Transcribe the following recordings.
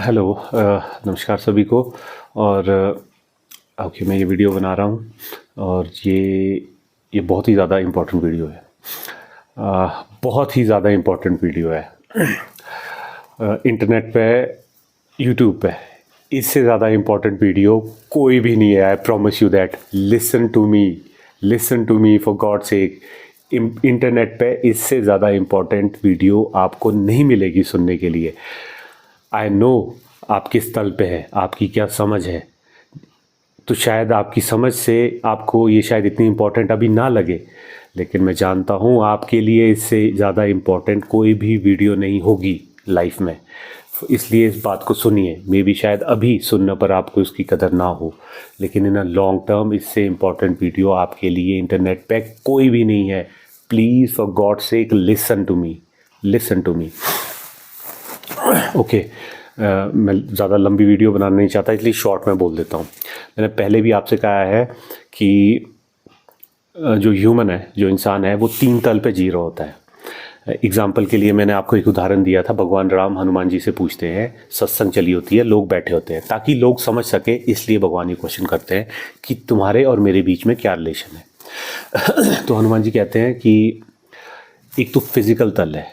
Hello नमस्कार सभी को। और ओके, मैं ये वीडियो बना रहा हूँ और ये बहुत ही ज़्यादा इम्पोर्टेंट वीडियो है। बहुत ही ज़्यादा इम्पोर्टेंट वीडियो है। इंटरनेट पे, यूट्यूब पे इससे ज़्यादा इम्पोर्टेंट वीडियो कोई भी नहीं है। I promise you that. Listen to me for God sake. Internet पे इससे ज़्यादा इम्पोर्टेंट वीडियो आपको नहीं मिलेगी सुनने के लिए। आई नो आप किस तल पे है, आपकी क्या समझ है, तो शायद आपकी समझ से आपको ये शायद इतनी इम्पोर्टेंट अभी ना लगे, लेकिन मैं जानता हूँ आपके लिए इससे ज़्यादा इम्पोर्टेंट कोई भी वीडियो नहीं होगी लाइफ में। इसलिए इस बात को सुनिए। मे बी शायद अभी सुनने पर आपको इसकी कदर ना हो, लेकिन इन अ लॉन्ग टर्म इससे इम्पोर्टेंट वीडियो आपके लिए इंटरनेट पे कोई भी नहीं है। Please for God sake listen to me. Okay, मैं ज़्यादा लंबी वीडियो बनाना नहीं चाहता, इसलिए शॉर्ट में बोल देता हूँ। मैंने पहले भी आपसे कहा है कि जो ह्यूमन है, जो इंसान है, वो 3 तल पे जी रहा होता है। एग्जाम्पल के लिए मैंने आपको एक उदाहरण दिया था। भगवान राम हनुमान जी से पूछते हैं, सत्संग चली होती है, लोग बैठे होते हैं, ताकि लोग समझ सके, इसलिए भगवान ये क्वेश्चन करते हैं कि तुम्हारे और मेरे बीच में क्या रिलेशन है। तो हनुमान जी कहते हैं कि एक तो फिजिकल तल है।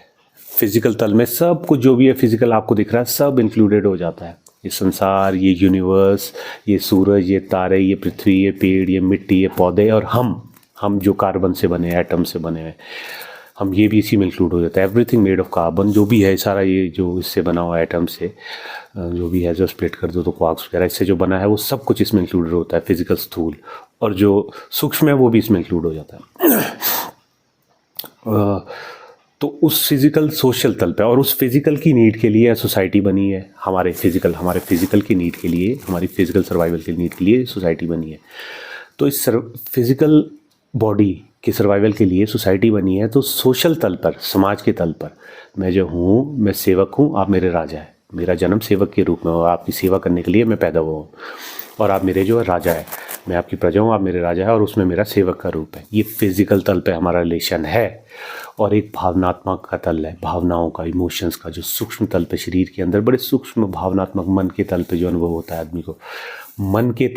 फिजिकल तल में सब कुछ जो भी है फिजिकल आपको दिख रहा है, सब इंक्लूडेड हो जाता है। ये संसार, ये यूनिवर्स, ये सूरज, ये तारे, ये पृथ्वी, ये पेड़, ये मिट्टी, ये पौधे, और हम जो कार्बन से बने हैं, एटम से बने हैं, हम ये भी इसी में इंक्लूड हो जाता है। एवरीथिंग मेड ऑफ कार्बन, जो भी है सारा, ये जो इससे बना हुआ एटम से जो भी है, जो स्प्लिट कर दो तो क्वार्क्स वगैरह, इससे जो बना है वो सब कुछ इसमें इंक्लूडेड होता है। फिजिकल स्थूल, और जो सूक्ष्म है वो भी इसमें इंक्लूड हो जाता है। तो उस फिज़िकल सोशल तल पे और उस फिज़िकल की नीड के लिए सोसाइटी बनी है। हमारे फिज़िकल की नीड के लिए, हमारी फिज़िकल सर्वाइवल की नीड के लिए सोसाइटी बनी है। तो इस फिज़िकल बॉडी के सर्वाइवल के लिए सोसाइटी बनी है। तो सोशल तल पर, समाज के तल पर, मैं जो हूँ, मैं सेवक हूँ, आप मेरे राजा हैं। मेरा जन्म सेवक के रूप में हुआ, आपकी सेवा करने के लिए मैं पैदा हुआ हूँ, और आप मेरे जो है राजा है। मैं आपकी प्रजा हूँ, आप मेरे राजा है, और उसमें मेरा सेवक का रूप है। ये फिज़िकल तल पे हमारा रिलेशन है। और एक भावनात्मक का तल है, भावनाओं का, इमोशंस का, जो सूक्ष्म तल पे, शरीर के अंदर बड़े सूक्ष्म भावनात्मक मन के तल पे जो अनुभव होता है आदमी को। मन के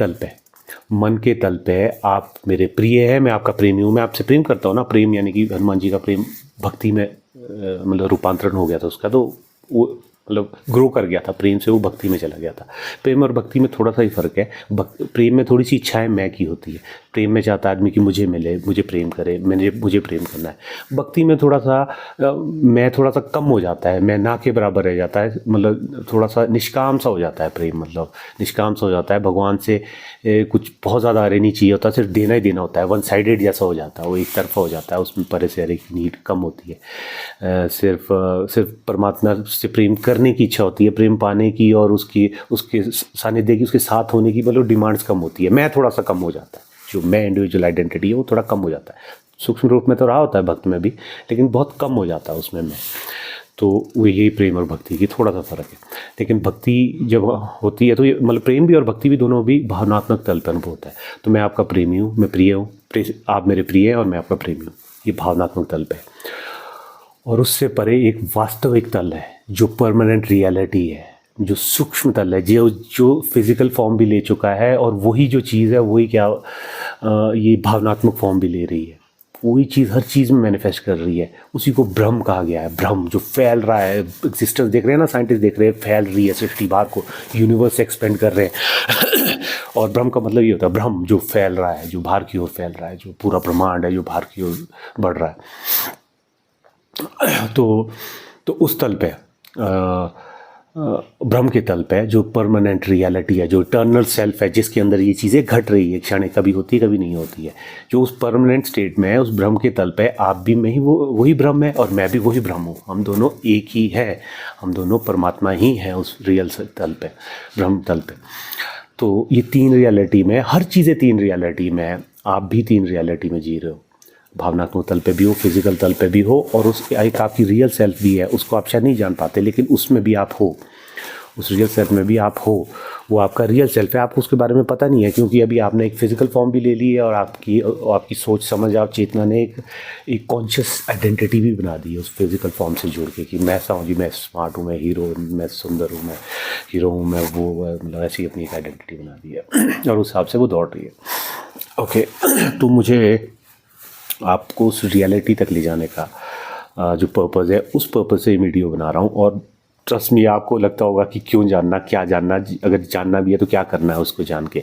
तल पे आप मेरे प्रिय है, मैं आपका प्रेमी हूँ, मैं आपसे प्रेम करता हूँ ना। प्रेम यानी कि हनुमान जी का प्रेम भक्ति में मतलब रूपांतरण हो गया था उसका, तो वो मतलब ग्रो कर गया था, प्रेम से वो भक्ति में चला गया था। प्रेम और भक्ति में थोड़ा सा ही फ़र्क है। प्रेम में थोड़ी सी इच्छाएं मैं की होती है। प्रेम में चाहता आदमी कि मुझे मिले, मुझे प्रेम करे, मुझे प्रेम करना है। भक्ति में थोड़ा सा मैं थोड़ा सा कम हो जाता है, मैं ना के बराबर रह जाता है, मतलब थोड़ा सा निष्काम सा हो जाता है प्रेम, मतलब निष्काम सा हो जाता है। भगवान से कुछ बहुत ज़्यादा अरे नहीं चाहिए होता, सिर्फ देना ही देना होता है। वन साइडेड जैसा हो जाता है, वो एक तरफा हो जाता है, उसमें परे से अरे की नीड कम होती है। सिर्फ परमात्मा से प्रेम करने की इच्छा होती है, प्रेम पाने की, और उसके सानिध्य की, उसके साथ होने की मतलब डिमांड्स कम होती है। मैं थोड़ा सा कम हो जाता है, जो मैं इंडिविजुअल आइडेंटिटी है वो थोड़ा कम हो जाता है। सूक्ष्म रूप में तो रहा होता है भक्त में भी, लेकिन बहुत कम हो जाता है उसमें मैं। तो वो यही प्रेम और भक्ति की थोड़ा सा फ़र्क है। लेकिन भक्ति जब होती है तो ये मतलब प्रेम भी और भक्ति भी दोनों भी भावनात्मक तल पर अनुभव होता है। तो मैं आपका प्रेमी हूँ, मैं प्रिय हूँ, आप मेरे प्रिय हैं और मैं आपका प्रेमी हूँ, ये भावनात्मक तल पे। और उससे परे एक वास्तविक तल है, जो परमानेंट रियलिटी है, जो सूक्ष्म तल है, जो फिज़िकल फॉर्म भी ले चुका है, और वही जो चीज़ है वही ये भावनात्मक फॉर्म भी ले रही है। वही चीज़ हर चीज़ में मैनिफेस्ट कर रही है। उसी को ब्रह्म कहा गया है। ब्रह्म जो फैल रहा है, एग्जिस्टेंस देख रहे हैं ना, साइंटिस्ट देख रहे हैं, फैल रही है सृष्टि बाहर को, यूनिवर्स से एक्सपेंड कर रहे हैं। और ब्रह्म का मतलब ये होता है, ब्रह्म जो फैल रहा है, जो बाहर की ओर फैल रहा है, जो पूरा ब्रह्मांड है जो बाहर की ओर बढ़ रहा है। तो उस तल पे, ब्रह्म के तल पे, जो परमानेंट रियलिटी है, जो इटर्नल सेल्फ है, जिसके अंदर ये चीज़ें घट रही है, क्षण कभी होती है कभी नहीं होती है, जो उस परमानेंट स्टेट में है, उस ब्रह्म के तल पे आप भी, मैं ही वही ब्रह्म है और मैं भी वही ब्रह्म हूँ। हम दोनों एक ही है, हम दोनों परमात्मा ही हैं उस रियल तल पे, ब्रह्म तल पे। तो ये 3 रियलिटी में, हर चीज़ें 3 रियलिटी में है। आप भी 3 रियलिटी में जी रहे हो, भावनात्मक तल पे भी हो, फिजिकल तल पे भी हो, और उस एक आपकी रियल सेल्फ भी है, उसको आप शायद नहीं जान पाते, लेकिन उसमें भी आप हो। उस रियल सेल्फ में भी आप हो, वो आपका रियल सेल्फ है, आपको उसके बारे में पता नहीं है, क्योंकि अभी आपने एक फिजिकल फॉर्म भी ले ली है और आपकी सोच समझ आप चेतना ने एक कॉन्शियस आइडेंटिटी भी बना दी है उस फिजिकल फॉर्म से जुड़ के, कि मैं ऐसा हूँ जी, मैं स्मार्ट हूँ, मैं हीरो हूँ, मैं सुंदर हूँ, मैं हीरो हूँ, मैं वो, मतलब ऐसी अपनी एक आइडेंटिटी बना दी है और उस हिसाब से वो दौड़ रही है। ओके तो मुझे आपको उस रियलिटी तक ले जाने का जो पर्पज़ है, उस पर्पज़ से ये वीडियो बना रहा हूँ। और ट्रस्ट में आपको लगता होगा कि क्यों जानना, क्या जानना, अगर जानना भी है तो क्या करना है उसको जान के।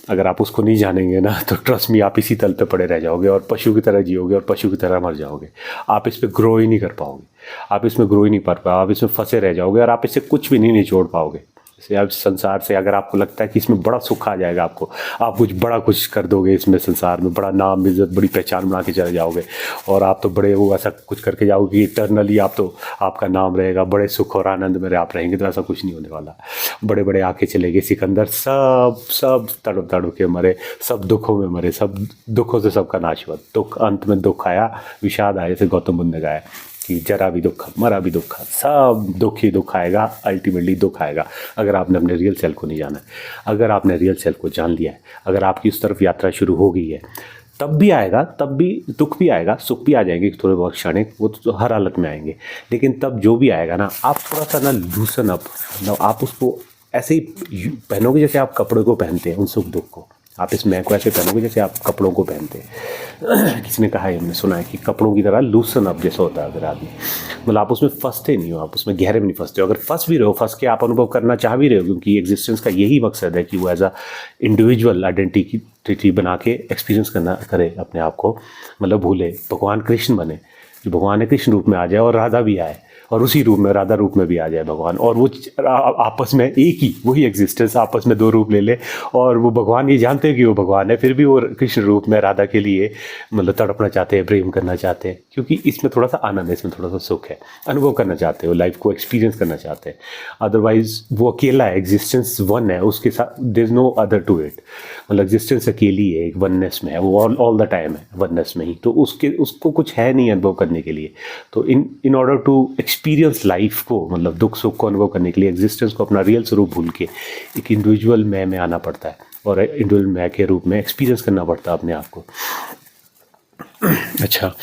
अगर आप उसको नहीं जानेंगे ना तो ट्रस्ट में आप इसी तल पे पड़े रह जाओगे और पशु की तरह जियोगे और पशु की तरह मर जाओगे। आप इस पे ग्रो ही नहीं कर पाओगे, आप इसमें ग्रो ही नहीं कर पाओगे, आप इसमें फंसे रह जाओगे और आप इससे कुछ भी नहीं निचोड़ पाओगे। जैसे आप संसार से अगर आपको लगता है कि इसमें बड़ा सुख आ जाएगा आपको, आप कुछ कर दोगे इसमें, संसार में बड़ा नाम इज्जत बड़ी पहचान बना के चले जाओगे और आप तो बड़े वो ऐसा कुछ करके जाओगे इटर्नली, आपका नाम रहेगा, बड़े सुख और आनंद में आप रहेंगे, तो ऐसा कुछ नहीं होने वाला। बड़े बड़े आके चले गए सिकंदर, सब तड़प तड़प के मरे, सब दुखों में मरे, सब दुखों से सबका नाश हुआ, दुख अंत में दुख आया, विषाद आया, जैसे गौतम बुद्ध ने गाया कि जरा भी दुख मरा भी दुख, सब दुख ही दुख आएगा, अल्टीमेटली दुख आएगा अगर आपने अपने रियल सेल्फ को नहीं जाना है। अगर आपने रियल सेल्फ को जान लिया है, अगर आपकी उस तरफ यात्रा शुरू हो गई है, तब भी आएगा, तब भी दुख भी आएगा, सुख भी आ जाएंगे थोड़े बहुत क्षणिक, वो तो हर हालत में आएंगे। लेकिन तब जो भी आएगा ना, आप थोड़ा सा ना लूसन अप, मतलब आप उसको ऐसे ही पहनोगे जैसे आप कपड़े को पहनते हैं उन सुख दुख को, आप इस मैं को ऐसे पहनोगे जैसे आप कपड़ों को पहनते हैं। किसी ने कहा है, हमने सुना है कि कपड़ों की तरह लूसन अप जैसा होता है अगर आदमी, मतलब आप उसमें फंसते नहीं हो, आप उसमें गहरे में नहीं फंसते हो। अगर फंस भी रहे हो, फंस के आप अनुभव करना चाह भी रहे हो, क्योंकि एग्जिस्टेंस का यही मकसद है कि वो एज अ इंडिविजुअल आइडेंटिटी बना के एक्सपीरियंस करे अपने आप को, मतलब भूले, भगवान कृष्ण बने, जो भगवान है कृष्ण रूप में आ जाए और राधा भी आए और उसी रूप में राधा रूप में भी आ जाए भगवान, और वो आपस में एक ही वही एग्जिस्टेंस आपस में दो रूप ले ले, और वो भगवान ये जानते हैं कि वो भगवान है, फिर भी वो कृष्ण रूप में राधा के लिए मतलब तड़पना चाहते हैं, प्रेम करना चाहते हैं, क्योंकि इसमें थोड़ा सा आनंद है, इसमें थोड़ा सा सुख है, अनुभव करना चाहते हो, लाइफ को एक्सपीरियंस करना चाहते हैं। अदरवाइज वो अकेला है, एग्जिस्टेंस वन है, उसके साथ there is no other to it, मतलब एग्जिस्टेंस अकेली है, एक वननेस में है, वो ऑल द टाइम है वननेस में ही, तो उसको कुछ है नहीं अनुभव करने के लिए। तो in order to experience life को, मतलब दुख सुख को अनुभव करने के लिए, एग्जिस्टेंस को अपना रियल स्वरूप भूल के एक इंडिविजुअल मैं में आना पड़ता है और इंडिविजुअल मैं के रूप में एक्सपीरियंस करना पड़ता है अपने आप को। अच्छा,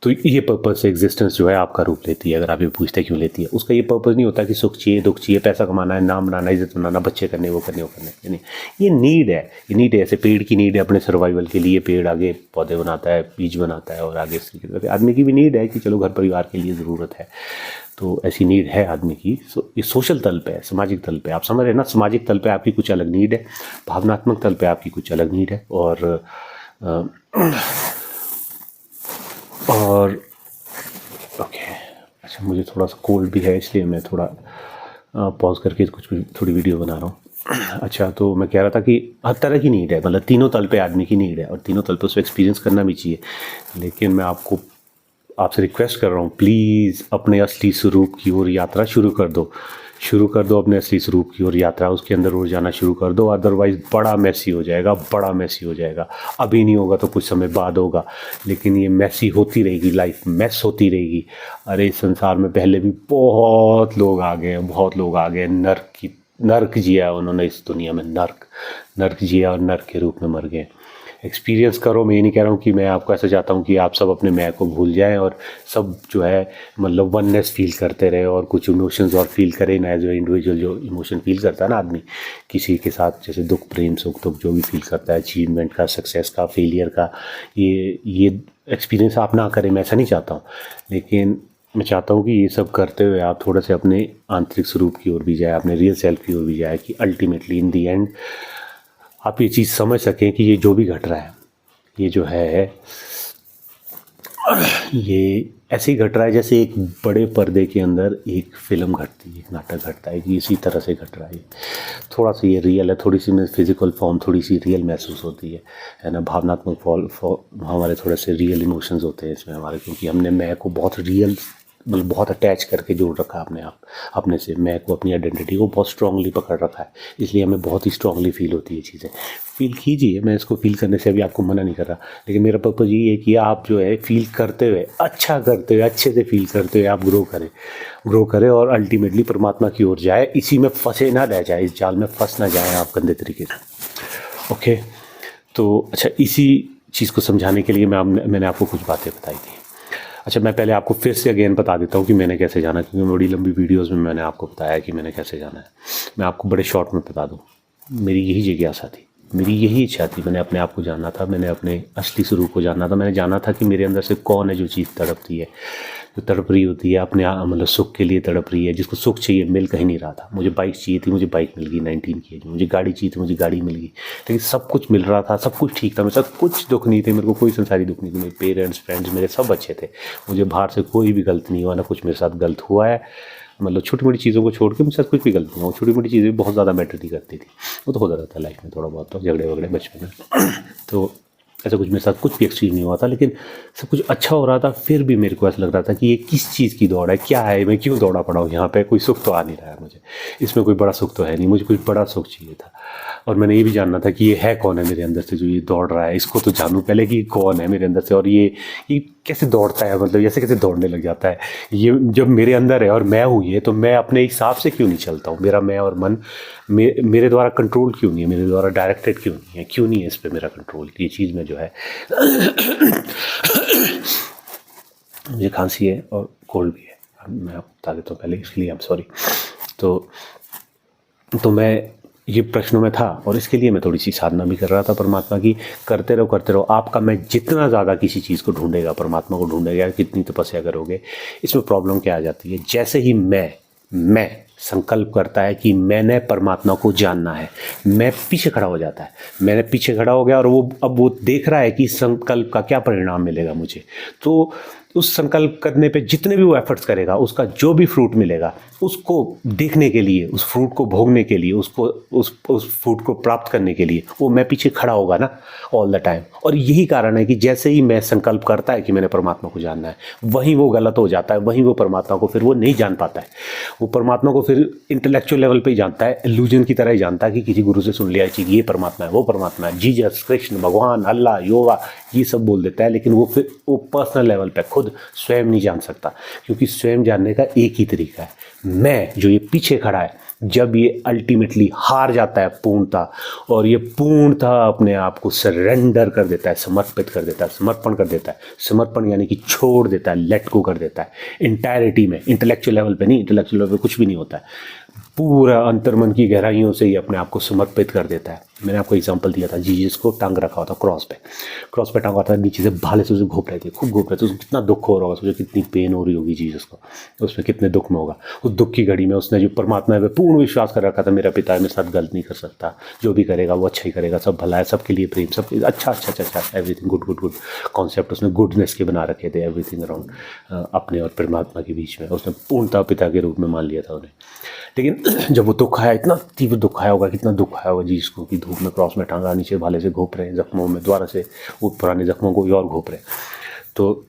तो ये पर्पस एग्जिस्टेंस जो है आपका रूप लेती है। अगर आप ये पूछते हैं क्यों लेती है, उसका ये पर्पस नहीं होता कि सुख चाहिए, दुख चाहिए, पैसा कमाना है, नाम बनाना, इज्जत बनाना, बच्चे करने, वो करने, नहीं, ये नीड है, ये नीड है। ऐसे पेड़ की नीड है अपने सर्वाइवल के लिए, पेड़ आगे पौधे बनाता है, बीज बनाता है, और आगे आदमी की भी नीड है कि चलो घर परिवार के लिए ज़रूरत है, तो ऐसी नीड है आदमी की। ये सोशल तल पे है, सामाजिक तल पे, आप समझ रहे हैं ना, सामाजिक तल पे आपकी कुछ अलग नीड है, भावनात्मक तल पे आपकी कुछ अलग नीड है, और ओके। अच्छा, मुझे थोड़ा सा कोल्ड भी है, इसलिए मैं थोड़ा पॉज करके थोड़ी वीडियो बना रहा हूँ। अच्छा, तो मैं कह रहा था कि हर तरह की नीड है, मतलब तीनों तल पे आदमी की नीड है, और तीनों तल पे उसको एक्सपीरियंस करना भी चाहिए। लेकिन मैं आपसे रिक्वेस्ट कर रहा हूँ, प्लीज़ अपने असली स्वरूप की ओर यात्रा शुरू कर दो अपने असली स्वरूप की ओर यात्रा, उसके अंदर उड़ जाना शुरू कर दो। अदरवाइज़ बड़ा मैसी हो जाएगा, अभी नहीं होगा तो कुछ समय बाद होगा, लेकिन ये मैसी होती रहेगी, लाइफ मैस होती रहेगी। अरे संसार में पहले भी बहुत लोग आ गए, नर्क जिया उन्होंने इस दुनिया में, नर्क जिया और नर्क के रूप में मर गए। एक्सपीरियंस करो, मैं ये नहीं कह रहा हूँ कि मैं आपको ऐसा चाहता हूँ कि आप सब अपने मैं को भूल जाएं और सब जो है मतलब वननेस फील करते रहे, और कुछ इमोशंस और फील करें ना, एज ए इंडिविजुअल जो इमोशन फील करता है ना आदमी किसी के साथ, जैसे दुख, प्रेम, सुख, दुख जो भी फील करता है, अचीवमेंट का, सक्सेस का, फेलियर का, ये एक्सपीरियंस आप ना करें, मैं ऐसा नहीं चाहता हूँ। लेकिन मैं चाहता हूँ कि ये सब करते हुए आप थोड़ा से अपने आंतरिक स्वरूप की ओर भी जाए, अपने रियल सेल्फ की ओर भी जाए, कि अल्टीमेटली इन दी एंड आप ये चीज़ समझ सकें कि ये जो भी घट रहा है, ये जो है, ये ऐसे ही घट रहा है जैसे एक बड़े पर्दे के अंदर एक फिल्म घटती है, एक नाटक घटता है, कि इसी तरह से घट रहा है। थोड़ा सा ये रियल है, थोड़ी सी में फिजिकल फॉर्म थोड़ी सी रियल महसूस होती है ना, भावनात्मक हमारे थोड़े से रियल इमोशंस होते हैं इसमें हमारे, क्योंकि हमने मैं को बहुत रियल मतलब बहुत अटैच करके जोड़ रखा है अपने आप, अपने से मैं को, अपनी आइडेंटिटी को बहुत स्ट्रांगली पकड़ रखा है, इसलिए हमें बहुत ही स्ट्रांगली फील होती है चीज़ें। फील कीजिए, मैं इसको फील करने से अभी आपको मना नहीं कर रहा, लेकिन मेरा पर्पज़ ये है कि आप जो है फील करते हुए, अच्छा करते हुए, अच्छे से फील करते हुए आप ग्रो करें और अल्टीमेटली परमात्मा की ओर जाए, इसी में फंसे ना रह जाए, इस जाल में फंस ना जाए आप गंदे तरीके से। ओके, तो अच्छा, इसी चीज़ को समझाने के लिए मैंने आपको कुछ बातें बताई थी। अच्छा, मैं पहले आपको फिर से अगेन बता देता हूँ कि मैंने कैसे जाना, क्योंकि बड़ी लंबी वीडियोस में मैंने आपको बताया कि मैंने कैसे जाना है। मैं आपको बड़े शॉर्ट में बता दूँ, मेरी यही जिज्ञासा थी, मेरी यही इच्छा थी, मैंने अपने आप को जानना था, मैंने अपने असली स्वरूप को जानना था, मैंने जाना था कि मेरे अंदर से कौन है जो चीज़ तड़पती है, जो तड़प रही होती है अपने मतलब सुख के लिए तड़प रही है, जिसको सुख चाहिए मिल कहीं नहीं रहा था। मुझे बाइक चाहिए थी, मुझे बाइक मिल गई 19 की एज में, मुझे गाड़ी चाहिए थी, मुझे गाड़ी मिल गई, लेकिन सब कुछ मिल रहा था, सब कुछ ठीक था, मेरे साथ कुछ दुख नहीं थे, मेरे को कोई संसारी दुख नहीं थी, मेरे पेरेंट्स, फ्रेंड्स मेरे सब अच्छे थे, मुझे बाहर से कोई भी गलत नहीं हुआ, ना कुछ मेरे साथ गलत हुआ है। मतलब छोटी मोटी चीज़ों को छोड़ के मेरे साथ कुछ भी गलत नहीं हुआ, छोटी मोटी चीज़ें बहुत ज़्यादा मैटर नहीं करती थी, वो तो होता रहता है लाइफ में थोड़ा बहुत, तो झगड़े वगड़े बचपन में तो ऐसा कुछ मेरे साथ कुछ भी एक्सट्रीम नहीं हुआ था, लेकिन सब कुछ अच्छा हो रहा था। फिर भी मेरे को ऐसा लग रहा था कि ये किस चीज़ की दौड़ है, क्या है, मैं क्यों दौड़ा पड़ा हूँ यहाँ पे, कोई सुख तो आ नहीं रहा है मुझे, इसमें कोई बड़ा सुख तो है नहीं, मुझे कुछ बड़ा सुख चाहिए था। और मैंने ये भी जानना था कि ये है कौन है मेरे अंदर से जो ये दौड़ रहा है, इसको तो जानूँ पहले कि कौन है मेरे अंदर से, और ये कैसे दौड़ता है, मतलब ऐसे कैसे दौड़ने लग जाता है, ये जब मेरे अंदर है और मैं हूँ ये, तो मैं अपने हिसाब से क्यों नहीं चलता हूँ, मेरा मैं और मन मेरे द्वारा कंट्रोल क्यों नहीं है, मेरे द्वारा डायरेक्टेड क्यों नहीं है इस पर मेरा कंट्रोल। ये चीज़ में जो है मुझे खांसी है और कोल्ड भी है, मैं आपको बता देता हूँ पहले, इसके लिए आई एम सॉरी। तो मैं ये प्रश्नों में था, और इसके लिए मैं थोड़ी सी साधना भी कर रहा था परमात्मा की। करते रहो आपका मैं जितना ज़्यादा किसी चीज़ को ढूंढेगा, परमात्मा को ढूंढेगा, कितनी तपस्या करोगे, इसमें प्रॉब्लम क्या आ जाती है, जैसे ही मैं संकल्प करता है कि मैंने परमात्मा को जानना है, मैं पीछे खड़ा हो जाता है, मैंने पीछे खड़ा हो गया, और अब वो देख रहा है कि संकल्प का क्या परिणाम मिलेगा मुझे, तो उस संकल्प करने पे जितने भी वो एफर्ट्स करेगा, उसका जो भी फ्रूट मिलेगा, उसको देखने के लिए, उस फ्रूट को भोगने के लिए, उसको उस फ्रूट को प्राप्त करने के लिए वो मैं पीछे खड़ा होगा ना ऑल द टाइम। और यही कारण है कि जैसे ही मैं संकल्प करता है कि मैंने परमात्मा को जानना है, वहीं वो गलत हो जाता है, वहीं वो परमात्मा को फिर वो नहीं जान पाता है। वो परमात्मा को फिर इंटेलेक्चुअल लेवल पे ही जानता है, इल्यूजन की तरह ही जानता है कि किसी गुरु से सुन लिया कि ये परमात्मा है, वो परमात्मा है, जीसस, कृष्ण, भगवान, अल्लाह, योगा, ये सब बोल देता है, लेकिन वो फिर वो पर्सनल लेवल पे खुद स्वयं नहीं जान सकता, क्योंकि स्वयं जानने का एक ही तरीका है, मैं जो ये पीछे खड़ा है, जब ये अल्टीमेटली हार जाता है पूर्णता, और ये पूर्णता अपने आप को सरेंडर कर देता है, समर्पित कर देता है, समर्पण कर देता है, समर्पण यानी कि छोड़ देता है, लेट गो कर देता है इंटायरिटी में, इंटेलेक्चुअल लेवल पे नहीं, इंटेलेक्चुअल लेवल पे कुछ भी नहीं होता है, पूरा अंतर्मन की गहराइयों से ही अपने आप को समर्पित कर देता है। मैंने आपको एग्जांपल दिया था, जीसस को टांग रखा हुआ था क्रॉस पे टांगा था, नीचे से भाले से उसे घोप रहे थे, खूब घोप रहे थे, उसको कितना दुख हो रहा होगा, सोचो कितनी पेन हो रही होगी जीसस को, उसमें कितने दुख में होगा। उस दुख की घड़ी में उसने जो परमात्मा पे पूर्ण विश्वास कर रखा था, मेरा पिता है, मेरे साथ गलत नहीं कर सकता, जो भी करेगा वो अच्छा ही करेगा, सब भला है, सबके लिए प्रेम, सब अच्छा, एवरीथिंग गुड कॉन्सेप्ट उसने गुडनेस के बना रखे थे, एवरीथिंग अराउंड अपने और परमात्मा के बीच में उसने पूर्णतः पिता के रूप में मान लिया था उन्हें। लेकिन जब वो दुख आया, इतना तीव्र दुख आया होगा, कितना दुख आया होगा जीसस को, कि धूप में क्रॉस में टांगा, नीचे भाले से घोप रहे हैं, जख्मों में दोबारा से वो पुराने जख्मों को और घोप रहे हैं। तो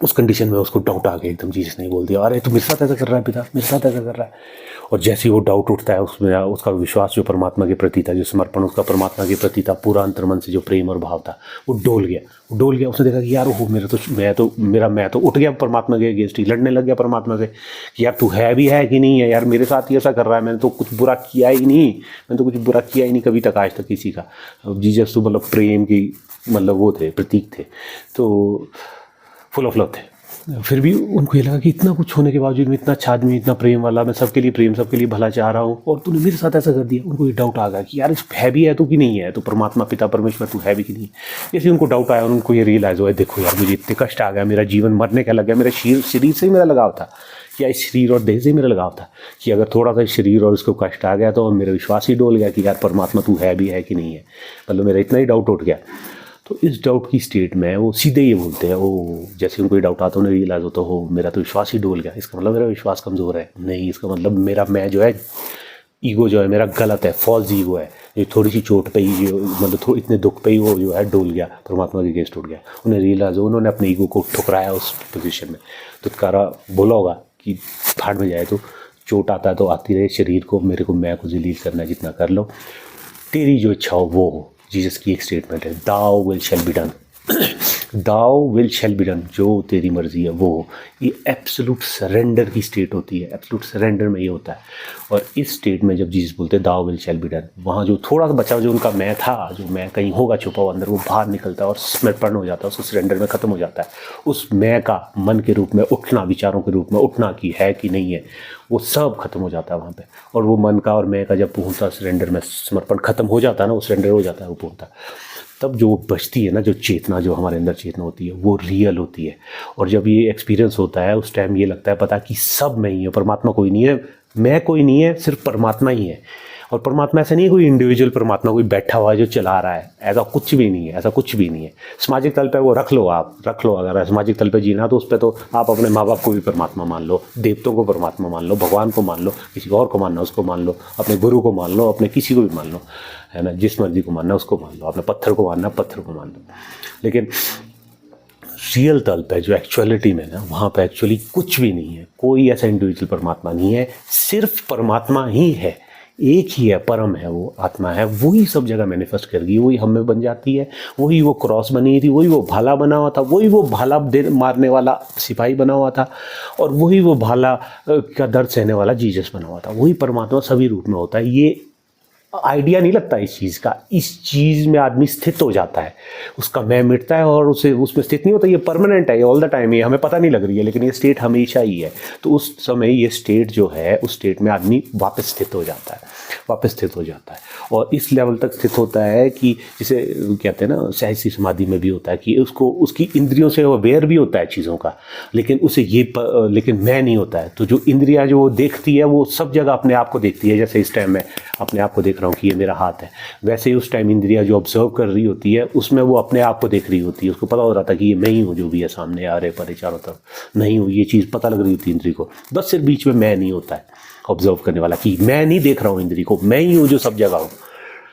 उस कंडीशन में उसको डाउट आ गया एकदम, जीसस ने बोल दिया, अरे तू मेरे साथ ऐसा कर रहा है पिता, मेरे साथ ऐसा कर रहा है। और जैसे ही वो डाउट उठता है उसमें, उसका विश्वास जो परमात्मा के प्रति था, जो समर्पण उसका परमात्मा के प्रति था, पूरा अंतर्मन से जो प्रेम और भाव था, वो डोल गया। उसने देखा कि यार वो मैं तो उठ गया परमात्मा के अगेंस्ट ही, लड़ने लग गया परमात्मा से कि यार तू है भी है कि नहीं है, यार मेरे साथ ही ऐसा कर रहा है, मैंने तो कुछ बुरा किया ही नहीं कभी तक आज तक किसी का। जीसस तो मतलब प्रेम की मतलब वो थे, प्रतीक थे, तो फुल ऑफ लव थे। फिर भी उनको ये लगा कि इतना कुछ होने के बावजूद मैं इतना अच्छा आदमी, इतना प्रेम वाला, मैं सबके लिए प्रेम, सबके लिए भला चाह रहा हूँ, और तूने मेरे साथ ऐसा कर दिया। उनको ये डाउट आ गया कि यार इस है भी है तू कि नहीं है, तो परमात्मा पिता परमेश्वर तू है भी कि नहीं है। जैसे उनको डाउट आया और उनको ये रियलाइज़ हुआ, देखो यार मुझे इतने कष्ट आ गया, मेरा जीवन मरने का लग गया, मेरे शरीर से ही मेरा लगाव था, क्या इस शरीर और देह से ही मेरा लगाव था, कि अगर थोड़ा सा शरीर और उसको कष्ट आ गया तो मेरा विश्वास ही डोल गया कि यार परमात्मा तू है भी है कि नहीं है, मतलब मेरा इतना ही डाउट उठ गया। तो इस डाउट की स्टेट में वो सीधे ये बोलते हैं, वो जैसे उनको डाउट आता है उन्हें रियलाइज़ होता हो मेरा तो विश्वास ही डोल गया, इसका मतलब मेरा विश्वास कमज़ोर है नहीं, इसका मतलब मेरा मैं जो है ईगो जो है मेरा गलत है, फॉल्स ईगो है, ये थोड़ी सी चोट पे ही मतलब इतने दुख पे ही वो जो है डोल गया, परमात्मा के गेस्ट उठ गया। उन्हें रियलाइज हो, उन्होंने अपने ईगो को ठुकराया उस पोजीशन में। तो कारा बोला होगा कि भाड़ में जाए तो चोट आता है तो आती रहे, शरीर को मेरे को मैं को जलील करना जितना कर लो, तेरी जो इच्छा हो वो हो। जीसस की एक स्टेटमेंट है, thou will shall be done, thou will shall be done, जो तेरी मर्जी है वो हो। ये एब्सोल्यूट सरेंडर की स्टेट होती है, एब्सोल्यूट सरेंडर में ये होता है। और इस स्टेट में जब जीसस बोलते हैं दाउ विल शैल बी डन, वहाँ जो थोड़ा सा बचा जो उनका मैं था, जो मैं कहीं होगा छुपा हुआ अंदर, वो बाहर निकलता है और समर्पण हो जाता है, उस सरेंडर में ख़त्म हो जाता है। उस मैं का मन के रूप में उठना, विचारों के रूप में उठना कि है कि नहीं है, वो सब खत्म हो जाता है वहाँ पे। और वो मन का और मैं का जब पूर्णता सरेंडर में समर्पण खत्म हो जाता है ना, वो सरेंडर हो जाता है वो पूर्णता, तब जो बचती है ना, जो चेतना, जो हमारे अंदर चेतना होती है, वो रियल होती है। और जब ये एक्सपीरियंस होता है उस टाइम ये लगता है पता कि सब मैं ही है, परमात्मा कोई नहीं है, मैं कोई नहीं है, सिर्फ परमात्मा ही है। और परमात्मा ऐसा नहीं है कोई इंडिविजुअल परमात्मा, कोई बैठा हुआ है जो चला रहा है, ऐसा कुछ भी नहीं है, ऐसा कुछ भी नहीं है। सामाजिक तल पे वो रख लो, आप रख लो, अगर सामाजिक तल पे जीना तो उस पर तो आप अपने माँ बाप को भी परमात्मा मान लो, देवताओं को परमात्मा मान लो, भगवान को मान लो, किसी और को मानना उसको मान लो, अपने गुरु को मान लो, अपने किसी को भी मान लो, है ना, जिस मर्जी को मानना उसको मान लो, अपने पत्थर को मानना पत्थर को मान लो। लेकिन रियल तल पे जो एक्चुअलिटी में ना, वहाँ पे एक्चुअली कुछ भी नहीं है, कोई ऐसा इंडिविजुअल परमात्मा नहीं है, सिर्फ परमात्मा ही है, एक ही है, परम है, वो आत्मा है, वही सब जगह मैनिफेस्ट कर गई, वही हम में बन जाती है, वही वो क्रॉस बनी थी, वही वो भाला बना हुआ था, वही वो भाला मारने वाला सिपाही बना हुआ था, और वही वो भाला का दर्द सहने वाला जीसस बना हुआ था। वही परमात्मा सभी रूप में होता है। ये आइडिया नहीं लगता इस चीज़ का, इस चीज़ में आदमी स्थित हो जाता है, उसका मैं मिटता है और उसे उसमें स्थित नहीं होता। ये परमानेंट है, ये ऑल द टाइम, ये हमें पता नहीं लग रही है, लेकिन ये स्टेट हमेशा ही है। तो उस समय ये स्टेट जो है, उस स्टेट में आदमी वापस स्थित हो जाता है, वापस स्थित हो जाता है। और इस लेवल तक स्थित होता है कि जिसे कहते हैं ना, सहसी समाधि में भी होता है कि उसको उसकी इंद्रियों से अवेयर भी होता है चीज़ों का, लेकिन उसे लेकिन मैं नहीं होता है। तो जो इंद्रियां जो वो देखती है, वो सब जगह अपने आप को देखती है। जैसे इस टाइम मैं अपने आप को देख रहा हूँ कि ये मेरा हाथ है, वैसे ही उस टाइम इंद्रिया जो ऑब्जर्व कर रही होती है, उसमें वो अपने आप को देख रही होती है। उसको पता हो रहा था कि ये मैं ही हूँ, जो भी है सामने आ रहे परे चारों तरफ नहीं हूँ, ये चीज़ पता लग रही होती है इंद्री को। बस सिर्फ बीच में मैं नहीं होता है ऑब्जर्व करने वाला, कि मैं नहीं देख रहा हूँ इंद्री को, मैं ही हूँ जो सब जगह हूँ,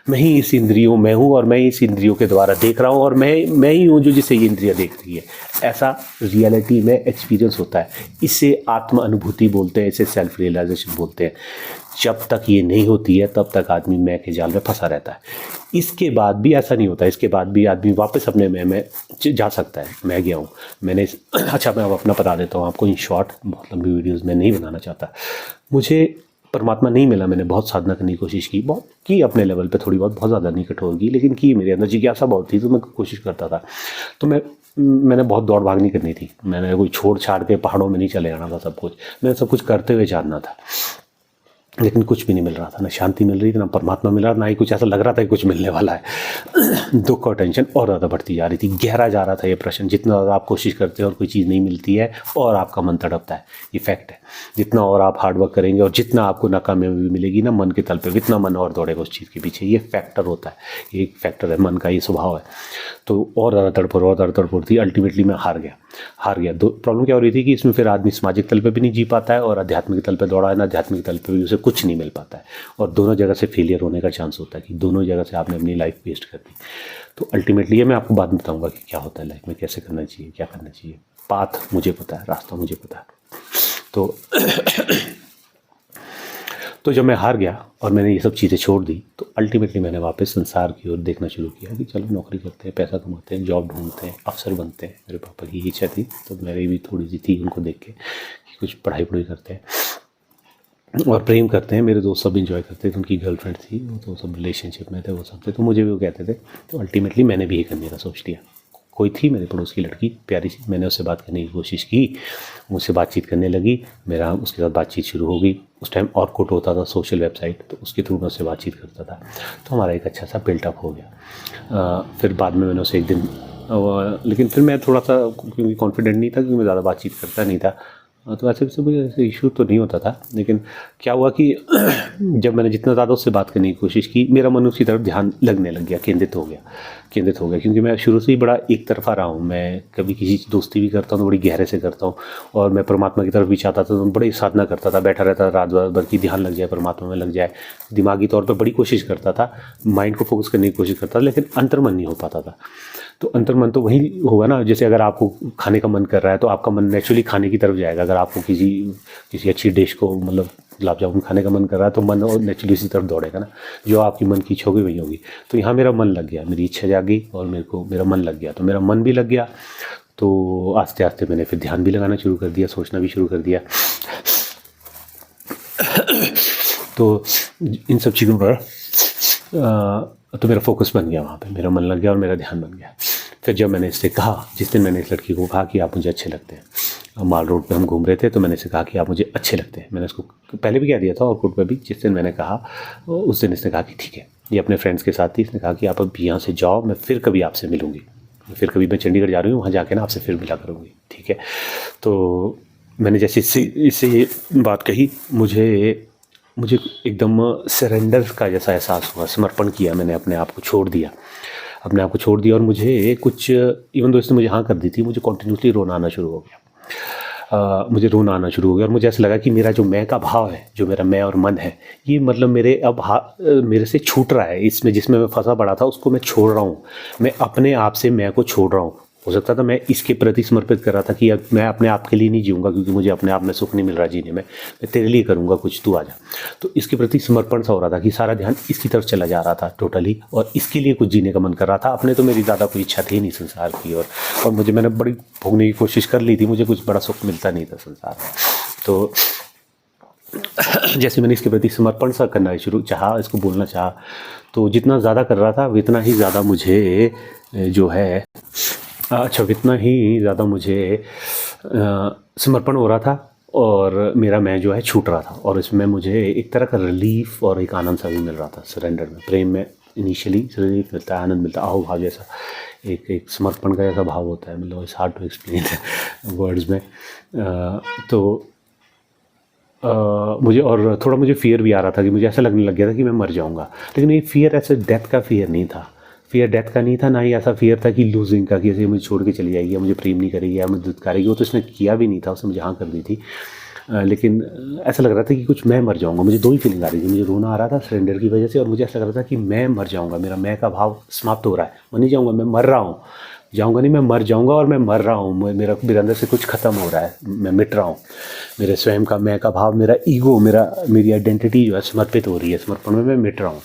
मैं ही इस इंद्रियों में हूँ और मैं इस इंद्रियों के द्वारा देख रहा हूँ, और मैं ही हूँ जो जिसे ये इंद्रियाँ देख रही है। ऐसा रियलिटी में एक्सपीरियंस होता है। इसे आत्म अनुभूति बोलते हैं, इसे सेल्फ रियलाइजेशन बोलते हैं। जब तक ये नहीं होती है तब तक आदमी मैं के जाल में फंसा रहता है। इसके बाद भी ऐसा नहीं होता, इसके बाद भी आदमी वापस अपने मैं में जा सकता है। मैं गया हूँ, मैंने अच्छा मैं अब अपना बता देता हूँ आपको इन शॉर्ट, बहुत लंबी वीडियोज़ में नहीं बनाना चाहता। मुझे परमात्मा नहीं मिला, मैंने बहुत साधना करने की कोशिश की, बहुत की अपने लेवल पे, थोड़ी बहुत ज़्यादा नहीं कठोर की, लेकिन की। मेरे अंदर जिज्ञासा बहुत थी तो मैं कोशिश करता था। तो मैंने बहुत दौड़ भाग नहीं करनी थी, मैंने कोई छोड़ छाड़ के पहाड़ों में नहीं चले आना था सब कुछ, मैंने सब कुछ करते हुए जानना था। लेकिन कुछ भी नहीं मिल रहा था, ना शांति मिल रही थी, ना परमात्मा मिल रहा, ना ही कुछ ऐसा लग रहा था कि कुछ मिलने वाला है। दुख और टेंशन और ज़्यादा बढ़ती जा रही थी, गहरा जा रहा था ये प्रश्न। जितना ज़्यादा आप कोशिश करते हैं और कोई चीज़ नहीं मिलती है, और आपका मन तड़पता है, ये फैक्ट है। जितना और आप हार्डवर्क करेंगे और जितना आपको नाकामयाबी मिलेगी ना मन के तल पे, इतना मन और दौड़ेगा उस चीज़ के पीछे। ये फैक्टर होता है, ये एक फैक्टर है, मन का ये स्वभाव है। तो और ज़्यादा तड़पड़ और ज़्यादा तड़पड़ थी, अल्टीमेटली मैं हार गया। दो प्रॉब्लम क्या हो रही थी कि इसमें फिर आदमी सामाजिक तल पे भी नहीं जी पाता है, और आध्यात्मिक तल पे दौड़ा है ना, आध्यात्मिक तल पे भी उसे कुछ नहीं मिल पाता है, और दोनों जगह से फेलियर होने का चांस होता है कि दोनों जगह से आपने अपनी लाइफ वेस्ट कर दी। तो अल्टीमेटली ये मैं आपको बाद में बताऊंगा कि क्या होता है लाइफ में, कैसे करना चाहिए, क्या करना चाहिए। पाथ मुझे पता है, रास्ता मुझे पता है। तो जब मैं हार गया और मैंने ये सब चीज़ें छोड़ दी, तो अल्टीमेटली मैंने वापस संसार की ओर देखना शुरू किया कि चलो नौकरी करते हैं, पैसा कमाते हैं, जॉब ढूंढते हैं, अफसर बनते हैं। मेरे पापा की इच्छा थी, तो मेरी भी थोड़ी सी थी उनको देख के कि कुछ पढ़ाई करते हैं और प्रेम करते हैं। मेरे दोस्त सब इन्जॉय करते थे, उनकी गर्लफ्रेंड थी, वो तो सब रिलेशनशिप में थे, वो सब थे, तो मुझे भी वो कहते थे। तो अल्टीमेटली मैंने भी ये करने का सोच लिया। कोई थी मेरे पड़ोस की लड़की प्यारी सी, मैंने उससे बात करने की कोशिश की, मुझसे बातचीत करने लगी, मेरा उसके साथ बातचीत शुरू हो गई। उस टाइम ऑर्कुट होता था, सोशल वेबसाइट, तो उसके थ्रू मैं उससे बातचीत करता था, तो हमारा एक अच्छा सा बिल्टअप हो गया। फिर बाद में मैंने उसे एक दिन लेकिन फिर मैं थोड़ा सा, क्योंकि कॉन्फिडेंट नहीं था, क्योंकि मैं ज़्यादा बातचीत करता नहीं था, तो ऐसे से मुझे ऐसे इशू तो नहीं होता था, लेकिन क्या हुआ कि जब मैंने जितना ज़्यादा उससे बात करने की कोशिश की, मेरा मन उसकी तरफ ध्यान लगने लग गया, केंद्रित हो गया, क्योंकि मैं शुरू से ही बड़ा एक तरफ़ा रहा हूँ। मैं कभी किसी से दोस्ती भी करता हूँ तो बड़ी गहरे से करता हूँ, और मैं परमात्मा की तरफ भी चाहता था, तो बड़ी साधना करता था, बैठा रहता था रात भर की, ध्यान लग जाए, परमात्मा में लग जाए, दिमागी तौर पर बड़ी कोशिश करता था, माइंड को फोकस करने की कोशिश करता था, लेकिन अंतर्मन नहीं हो पाता था। तो अंतर्मन तो वही होगा ना, जैसे अगर आपको खाने का मन कर रहा है तो आपका मन नेचुरली खाने की तरफ जाएगा। अगर आपको किसी अच्छी डिश को, मतलब गुलाब जामुन खाने का मन कर रहा है, तो मन नेचुरली इसी तरफ दौड़ेगा ना, जो आपकी मन की इच्छा होगी वही होगी। तो यहाँ मेरा मन लग गया, मेरी इच्छा जागी और मेरा मन लग गया, तो मेरा मन भी लग गया। तो आस्ते आस्ते मैंने फिर ध्यान भी लगाना शुरू कर दिया, सोचना भी शुरू कर दिया। तो इन सब चीज़ों पर तो मेरा फोकस बन गया, वहाँ पे मेरा मन लग गया और मेरा ध्यान बन गया। फिर जब मैंने इससे कहा, जिस दिन मैंने इस लड़की को कहा कि आप मुझे अच्छे लगते हैं, माल रोड पे हम घूम रहे थे, तो मैंने इससे कहा कि आप मुझे अच्छे लगते हैं। मैंने इसको पहले भी कह दिया था और कोर्ट पे भी। जिस दिन मैंने कहा उस दिन इसने कहा कि ठीक है, ये अपने फ्रेंड्स के साथ थी, इसने कहा कि आप अब यहाँ से जाओ, मैं फिर कभी आपसे मिलूँगी, फिर कभी मैं चंडीगढ़ जा रही हूँ, वहाँ जाके ना आपसे फिर मिला करूँगी, ठीक है। तो मैंने जैसे इससे ये बात कही, मुझे एकदम सरेंडर का जैसा एहसास हुआ, समर्पण किया मैंने, अपने आप को छोड़ दिया, और मुझे कुछ, इवन दो इसने मुझे हाँ कर दी थी, मुझे कॉन्टीन्यूसली रोना आना शुरू हो गया। मुझे रोना आना शुरू हो गया और मुझे ऐसा लगा कि मेरा जो मैं का भाव है, जो मेरा मैं और मन है, ये मतलब मेरे से छूट रहा है। इसमें जिसमें मैं फंसा पड़ा था उसको मैं छोड़ रहा हूँ, मैं अपने आप से मैं को छोड़ रहा हूँ। हो सकता था मैं इसके प्रति समर्पित कर रहा था कि अब मैं अपने आप के लिए नहीं जीऊँगा, क्योंकि मुझे अपने आप में सुख नहीं मिल रहा जीने में, मैं तेरे लिए करूँगा कुछ, तू आ जा। तो इसके प्रति समर्पण सा हो रहा था कि सारा ध्यान इसकी तरफ चला जा रहा था टोटली, और इसके लिए कुछ जीने का मन कर रहा था। अपने तो मेरी ज़्यादा कोई इच्छा थी नहीं संसार की, और मैंने बड़ी भोगने की कोशिश कर ली थी, मुझे कुछ बड़ा सुख मिलता नहीं था संसार में। तो जैसे मैंने इसके प्रति समर्पण सा करना शुरू चाहा, इसको बोलना चाहा, तो जितना ज़्यादा कर रहा था उतना ही ज़्यादा मुझे जो है इतना ही ज़्यादा मुझे समर्पण हो रहा था, और मेरा मैं जो है छूट रहा था, और इसमें मुझे एक तरह का रिलीफ और एक आनंद सा भी मिल रहा था। सरेंडर में, प्रेम में इनिशियली रिलीफ मिलता है, आनंद मिलता है, आहो भाव जैसा एक समर्पण का जैसा भाव होता है, मतलब it's hard to explain words में। तो मुझे फियर भी आ रहा था, कि मुझे ऐसा लगने लग गया था कि मैं मर जाऊंगा। लेकिन ये फियर ऐसे डेथ का फियर नहीं था, ना ही ऐसा फियर था कि लूजिंग का, कि ऐसे मुझे छोड़ के चली जाएगी, या मुझे प्रेम नहीं करेगी, या मुझे दुत्कारेगी। वो तो इसने किया भी नहीं था, उसने मुझे हाँ कर दी थी। लेकिन ऐसा लग रहा था कि कुछ मैं मर जाऊंगा। मुझे दो ही फीलिंग आ रही थी, मुझे रोना आ रहा था सरेंडर की वजह से, और मुझे ऐसा लग रहा था कि मैं मर जाऊंगा, मेरा मैं का भाव समाप्त हो रहा है, मैं नहीं जाऊंगा, मैं मर रहा हूँ, जाऊंगा नहीं, मैं मर जाऊंगा, और मैं मर रहा हूँ, मेरे अंदर से कुछ ख़त्म हो रहा है, मैं मिट रहा हूँ, मेरे स्वयं का मैं का भाव, मेरा ईगो, मेरी आइडेंटिटी जो है समर्पित हो रही है, समर्पण में मैं मिट रहा हूँ।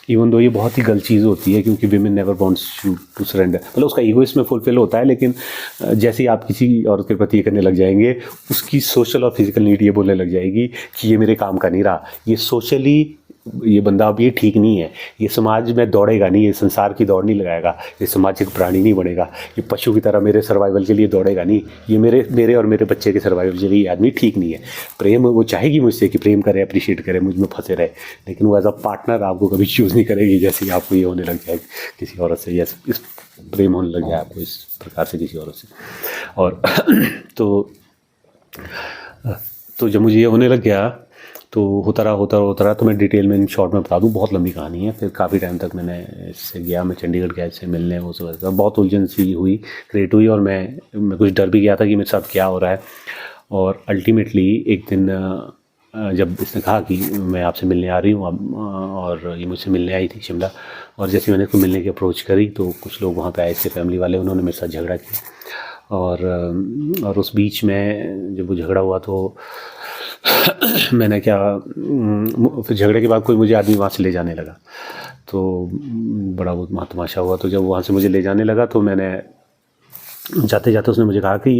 इवन दो ये बहुत ही गलत चीज़ होती है, क्योंकि women never wants to surrender, मतलब उसका ईगो इसमें फुलफिल होता है, लेकिन जैसे ही आप किसी औरत के प्रति ये करने लग जाएंगे, उसकी सोशल और फिजिकल नीड ये बोलने लग जाएगी कि ये मेरे काम का नहीं रहा, ये सोशली ये बंदा अब ये ठीक नहीं है, ये समाज में दौड़ेगा नहीं, ये संसार की दौड़ नहीं लगाएगा, ये सामाजिक प्राणी नहीं बनेगा, ये पशु की तरह मेरे सर्वाइवल के लिए दौड़ेगा नहीं, ये मेरे और मेरे बच्चे के सर्वाइवल के लिए आदमी ठीक नहीं है। प्रेम वो चाहेगी मुझसे कि प्रेम करे, अप्रिशिएट करे, मुझ में फंसे रहे, लेकिन वो एज अ पार्टनर आपको कभी चूज़ नहीं करेगी। जैसे ही आपको ये होने लग जाए किसी औरत से, या इस प्रेम होने लग जाए आपको इस प्रकार से किसी औरत से, और तो जब मुझे ये होने लग गया, तो होता रहा। तो मैं डिटेल में इन शॉर्ट में बता दूं, बहुत लंबी कहानी है। फिर काफ़ी टाइम तक मैंने इससे गया, मैं चंडीगढ़ गया इससे मिलने, वो सब बहुत उलझन सी हुई, क्रिएट हुई, और मैं कुछ डर भी गया था कि मेरे साथ क्या हो रहा है। और अल्टीमेटली एक दिन जब इसने कहा कि मैं आपसे मिलने आ रही हूँ, और ये मुझसे मिलने आई थी शिमला, और जैसे मैंने इसको मिलने की अप्रोच करी, तो कुछ लोग वहाँ पर आए, इसके फैमिली वाले, उन्होंने मेरे साथ झगड़ा किया, और उस बीच में जब वो झगड़ा हुआ, तो मैंने फिर झगड़े के बाद कोई मुझे आदमी वहाँ से ले जाने लगा, तो बड़ा बहुत तमाशा हुआ। तो जब वहाँ से मुझे ले जाने लगा, तो मैंने जाते जाते उसने मुझे कहा कि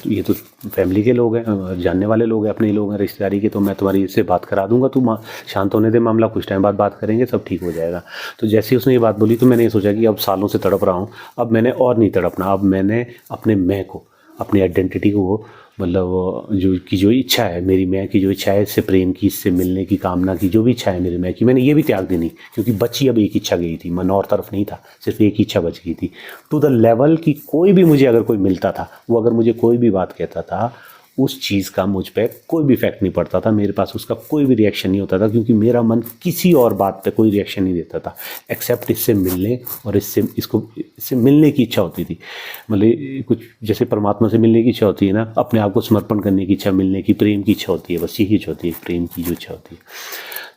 ये तो फैमिली के लोग हैं, जानने वाले लोग हैं, अपने ही लोग हैं, रिश्तेदारी के, तो मैं तुम्हारी इससे बात करा दूंगा, तुम शांत होने दे मामला, कुछ टाइम बाद बात करेंगे, सब ठीक हो जाएगा। तो जैसे ही उसने ये बात बोली, तो मैंने ये सोचा कि अब सालों से तड़प रहा हूँ, अब मैंने और नहीं तड़पना, अब मैंने अपने मैं को, अपनी आइडेंटिटी को, मतलब जो इच्छा है मेरी मैं की, जो इच्छा है इससे प्रेम की, इससे मिलने की कामना की, जो भी इच्छा है मेरी मैं की, मैंने ये भी त्याग देनी, क्योंकि बची अब एक इच्छा गई थी, मन और तरफ नहीं था, सिर्फ एक इच्छा बच गई थी। टू द लेवल कि कोई भी मुझे अगर कोई मिलता था, वो अगर मुझे कोई भी बात कहता था, उस चीज़ का मुझ पे कोई भी इफेक्ट नहीं पड़ता था, मेरे पास उसका कोई भी रिएक्शन नहीं होता था, क्योंकि मेरा मन किसी और बात पे कोई रिएक्शन नहीं देता था एक्सेप्ट इससे मिलने और इससे मिलने की इच्छा होती थी। मतलब कुछ जैसे परमात्मा से मिलने की इच्छा होती है ना, अपने आप को समर्पण करने की इच्छा, मिलने की, प्रेम की इच्छा होती है, बस यही इच्छा होती है, प्रेम की जो इच्छा होती है।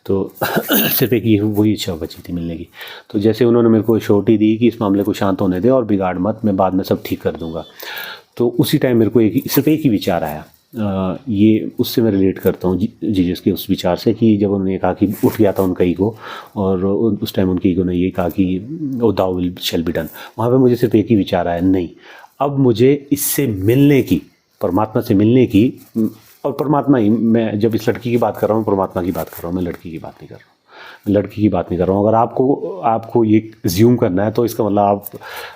तो सिर्फ एक ये वही इच्छा बची थी मिलने की। तो जैसे उन्होंने मेरे को श्योरिटी दी कि इस मामले को शांत होने दे और बिगाड़ मत, मैं बाद में सब ठीक कर दूंगा, तो उसी टाइम मेरे को सिर्फ एक ही विचार आया। ये उससे मैं रिलेट करता हूँ जीसस के उस विचार से कि जब उन्होंने कहा कि उठ गया था उनका ईगो, और उस टाइम उनके ईगो ने ये कहा कि ओ दाउ विल शैल बी डन, वहाँ पे मुझे सिर्फ एक ही विचार आया, नहीं अब मुझे इससे मिलने की, परमात्मा से मिलने की, और परमात्मा ही, मैं जब इस लड़की की बात कर रहा हूँ परमात्मा की बात कर रहा हूँ, मैं लड़की की बात नहीं कर रहा हूँ, मैं लड़की की बात नहीं कर रहा हूँ। अगर आपको ये ज्यूम करना है तो इसका मतलब आप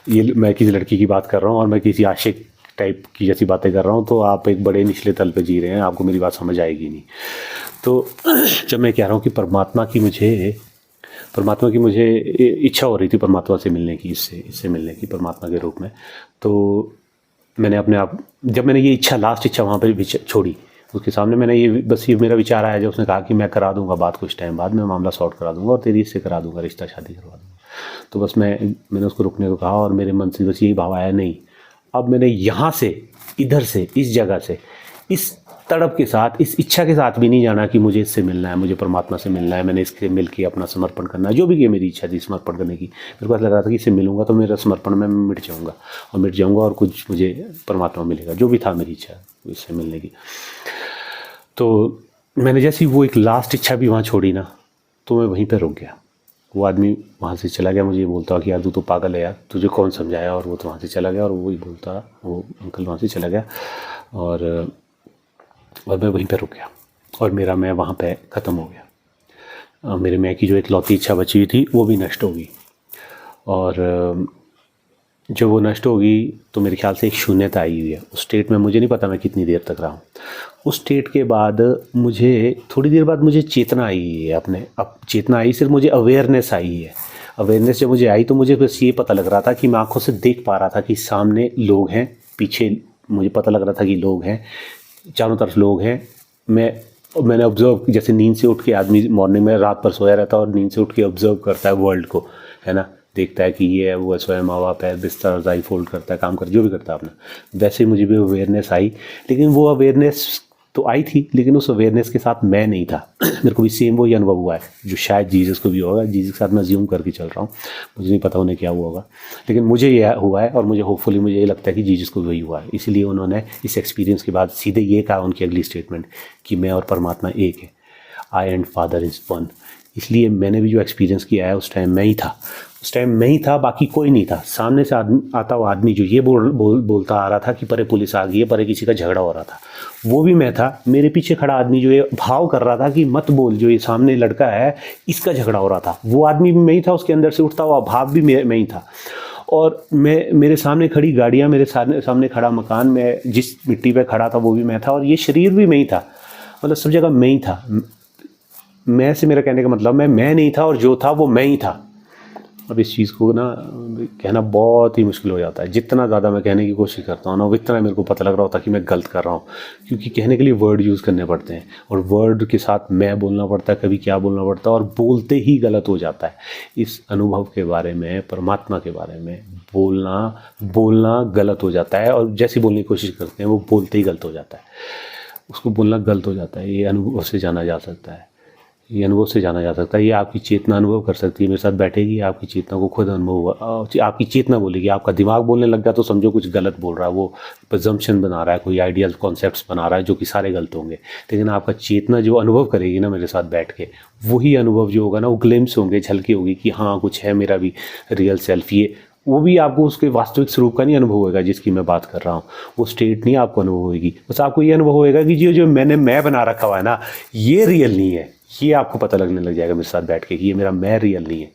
ये मैं किसी लड़की की बात कर रहा हूँ और मैं किसी आशिक टाइप की जैसी बातें कर रहा हूँ, तो आप एक बड़े निचले तल पे जी रहे हैं, आपको मेरी बात समझ आएगी नहीं। तो जब मैं कह रहा हूँ कि परमात्मा की मुझे इच्छा हो रही थी परमात्मा से मिलने की, इससे मिलने की परमात्मा के रूप में, तो मैंने अपने आप, जब मैंने ये इच्छा, लास्ट इच्छा वहाँ पर छोड़ी, उसके सामने मैंने ये मेरा विचार आया जब उसने कहा कि मैं करा दूंगा बात, कुछ टाइम बाद मैं मामला सॉर्ट करा दूंगा और तेरी इससे करा दूंगा रिश्ता, शादी करवा दूंगा। तो बस मैंने उसको रुकने को कहा और मेरे मन से बस यही भाव आया, नहीं अब मैंने यहाँ से, इधर से, इस जगह से, इस तड़प के साथ, इस इच्छा के साथ भी नहीं जाना कि मुझे इससे मिलना है, मुझे परमात्मा से मिलना है, मैंने इसके मिल के अपना समर्पण करना है, जो भी ये मेरी इच्छा थी समर्पण करने की। मेरे को ऐसा लग रहा था कि इससे मिलूंगा तो मेरा समर्पण में मिट जाऊंगा और कुछ मुझे परमात्मा मिलेगा, जो भी था मेरी इच्छा इससे मिलने की। तो मैंने जैसे ही वो एक लास्ट इच्छा भी वहाँ छोड़ी ना, तो मैं वहीं पर रुक गया। वो आदमी वहाँ से चला गया, मुझे बोलता कि यार तू तो पागल है यार, तुझे कौन समझाया, और वो तो वहाँ से चला गया, और वही बोलता, वो अंकल वहाँ से चला गया, और मैं वहीं पर रुक गया, और मेरा मैं वहाँ पे ख़त्म हो गया। मेरे मैं की जो एक लौती इच्छा बची हुई थी वो भी नष्ट हो गई, और जब वो नष्ट होगी तो मेरे ख्याल से एक शून्यता आई हुई है उस स्टेट में। मुझे नहीं पता मैं कितनी देर तक रहा हूँ उस स्टेट के बाद। मुझे थोड़ी देर बाद मुझे चेतना आई है, अब चेतना आई, सिर्फ मुझे अवेयरनेस आई है। अवेयरनेस जब मुझे आई तो मुझे बस ये पता लग रहा था कि मैं आंखों से देख पा रहा था कि सामने लोग हैं, पीछे मुझे पता लग रहा था कि लोग हैं, चारों तरफ लोग हैं। मैंने ऑब्जर्व, जैसे नींद से उठ के आदमी मॉर्निंग में रात पर सोया रहता है और नींद से उठ के ऑब्जर्व करता है वर्ल्ड को, है ना, देखता है कि ये है, वो है, स्वयं माँ बाप है, बिस्तर रजाई फोल्ड करता है, काम कर, जो भी करता है अपना, वैसे ही मुझे भी अवेयरनेस आई। लेकिन वो अवेयरनेस तो आई थी, लेकिन उस अवेयरनेस के साथ मैं नहीं था। मेरे को भी सेम वही अनुभव हुआ है जो शायद जीसस को भी होगा। जीसस के साथ मैं ज्यूम करके चल रहा हूँ, मुझे नहीं पता उन्हें क्या हुआ होगा, लेकिन मुझे ये हुआ है, और मुझे होपफुली मुझे ये लगता है कि जीसस को वही हुआ है। इसलिए उन्होंने इस एक्सपीरियंस के बाद सीधे ये कहा, उनकी अगली स्टेटमेंट, कि मैं और परमात्मा एक है, आई एंड फादर इज़ वन। इसलिए मैंने भी जो एक्सपीरियंस किया है उस टाइम मैं ही था, बाकी कोई नहीं था। सामने से आता हुआ आदमी जो ये बोलता आ रहा था कि परे पुलिस आ गई है, परे किसी का झगड़ा हो रहा था, वो भी मैं था। मेरे पीछे खड़ा आदमी जो ये भाव कर रहा था कि मत बोल, जो ये सामने लड़का है इसका झगड़ा हो रहा था, वो आदमी भी मैं ही था, उसके अंदर से उठता हुआ भाव भी मैं ही था। और मेरे सामने खड़ी गाड़ियाँ, मेरे सामने खड़ा मकान, मैं जिस मिट्टी पे खड़ा था वो भी मैं था, और ये शरीर भी मैं ही था। मतलब सब जगह मैं ही था। मैं से मेरा कहने का मतलब मैं नहीं था, और जो था वो मैं ही था। अब इस चीज़ को ना कहना बहुत ही मुश्किल हो जाता है। जितना ज़्यादा मैं कहने की कोशिश करता हूँ ना, उतना मेरे को पता लग रहा होता है कि मैं गलत कर रहा हूँ, क्योंकि कहने के लिए वर्ड यूज़ करने पड़ते हैं, और वर्ड के साथ मैं बोलना पड़ता है, कभी क्या बोलना पड़ता है, और बोलते ही गलत हो जाता है। इस अनुभव के बारे में, परमात्मा के बारे में बोलना गलत हो जाता है, और जैसी बोलने की कोशिश करते हैं वो बोलते ही गलत हो जाता है, उसको बोलना गलत हो जाता है। ये अनुभव से जाना जा सकता है, ये आपकी चेतना अनुभव कर सकती है। मेरे साथ बैठेगी, आपकी चेतना को खुद अनुभव होगा, आपकी चेतना बोलेगी। आपका दिमाग बोलने लग गया तो समझो कुछ गलत बोल रहा है, वो प्रेजम्पशन बना रहा है, कोई आइडियल कॉन्सेप्ट्स बना रहा है जो कि सारे गलत होंगे। लेकिन आपका चेतना जो अनुभव करेगी ना मेरे साथ बैठ के, वही अनुभव जो होगा ना, वो ग्लिम्स होंगे, झलके होगी कि हाँ कुछ है, मेरा भी रियल सेल्फ। ये वो भी आपको उसके वास्तविक स्वरूप का नहीं अनुभव होगा जिसकी मैं बात कर रहा हूँ, वो स्टेट नहीं आपको अनुभव होगी। बस आपको ये अनुभव होएगा कि जो मैं बना रखा हुआ है ना, ये रियल नहीं है, ये आपको पता लगने लग जाएगा मेरे साथ बैठ के कि ये मेरा मैं रियल नहीं है।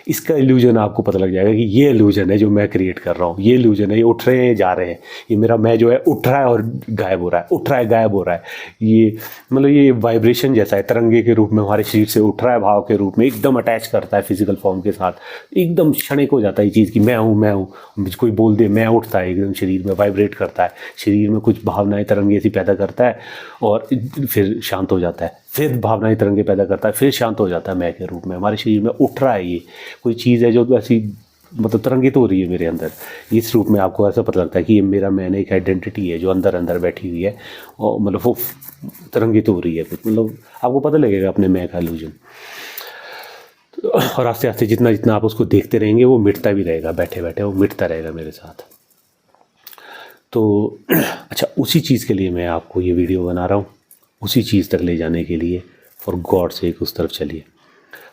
इसका इल्यूजन आपको पता लग जाएगा कि ये इल्यूजन है जो मैं क्रिएट कर रहा हूँ, ये इल्यूजन है, ये उठ रहे हैं जा रहे हैं, ये मेरा मैं जो है उठ रहा है और गायब हो रहा है, उठ रहा है गायब हो रहा है। ये मतलब ये वाइब्रेशन जैसा है, तरंगे के रूप में हमारे शरीर से उठ रहा है, भाव के रूप में एकदम अटैच करता है फिजिकल फॉर्म के साथ, एकदम क्षणिक हो जाता है ये चीज़ कि मैं हूँ मैं हूँ। कोई बोल दे मैं उठता है, एकदम शरीर में वाइब्रेट करता है, शरीर में कुछ भावनाएं तरंगे ऐसी पैदा करता है और फिर शांत हो जाता है, फिर भावनाएं तरंगे पैदा करता है, फिर शांत हो जाता है मैं के रूप में। हमारे शरीर में उठ रहा है, ये कोई चीज़ है जो ऐसी मतलब तरंगित हो रही है मेरे अंदर। इस रूप में आपको ऐसा पता लगता है कि ये मेरा मैंने एक आइडेंटिटी है जो अंदर अंदर बैठी हुई है और मतलब वो तरंगित हो रही है कुछ, मतलब आपको पता लगेगा अपने मैं का इल्यूजन। और आस्ते आस्ते जितना जितना आप उसको देखते रहेंगे वो मिटता भी रहेगा, बैठे बैठे वो मिटता रहेगा मेरे साथ। तो अच्छा, उसी चीज़ के लिए मैं आपको ये वीडियो बना रहा हूँ, उसी चीज़ तक ले जाने के लिए। फॉर गॉड से उस तरफ चलिए।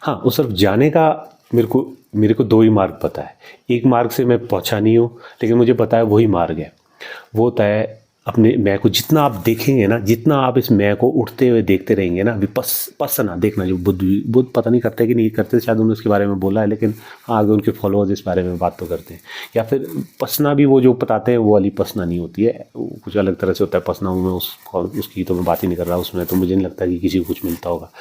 हाँ, उस तरफ जाने का मेरे को दो ही मार्ग पता है। एक मार्ग से मैं पहुँचा नहीं हूँ, लेकिन मुझे पता है वही मार्ग है। वो होता है अपने मैं को जितना आप देखेंगे ना, जितना आप इस मैं को उठते हुए देखते रहेंगे ना, विपस्सना देखना, जो बुद्ध पता नहीं करते कि नहीं करते, शायद उन्होंने उसके बारे में बोला है, लेकिन आगे उनके फॉलोअर्स इस बारे में बात तो करते हैं। या फिर पसना भी वो जो बताते हैं वो वाली पसना नहीं होती है, वो कुछ अलग तरह से होता है पसना। मैं उसकी तो मैं बात ही नहीं कर रहा, उसमें तो मुझे नहीं लगता कि किसी को कुछ मिलता होगा।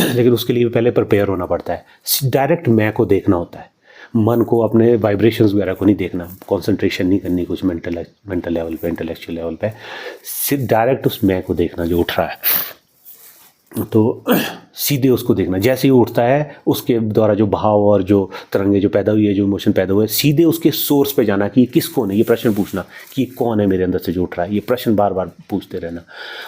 लेकिन उसके लिए पहले प्रिपेयर होना पड़ता है। डायरेक्ट मैं को देखना होता है, मन को, अपने वाइब्रेशंस वगैरह को नहीं देखना, कंसंट्रेशन नहीं करनी कुछ मेंटल लेवल पे, इंटेलेक्चुअल लेवल पे, सिर्फ डायरेक्ट उस मैं को देखना जो उठ रहा है। तो सीधे उसको देखना, जैसे ही उठता है उसके द्वारा जो भाव और जो तरंगे जो पैदा हुई है, जो इमोशन पैदा हुए, सीधे उसके सोर्स पे जाना कि ये किस कौन है, ये प्रश्न पूछना कि कौन है मेरे अंदर से जो उठ रहा है, ये प्रश्न बार बार पूछते रहना।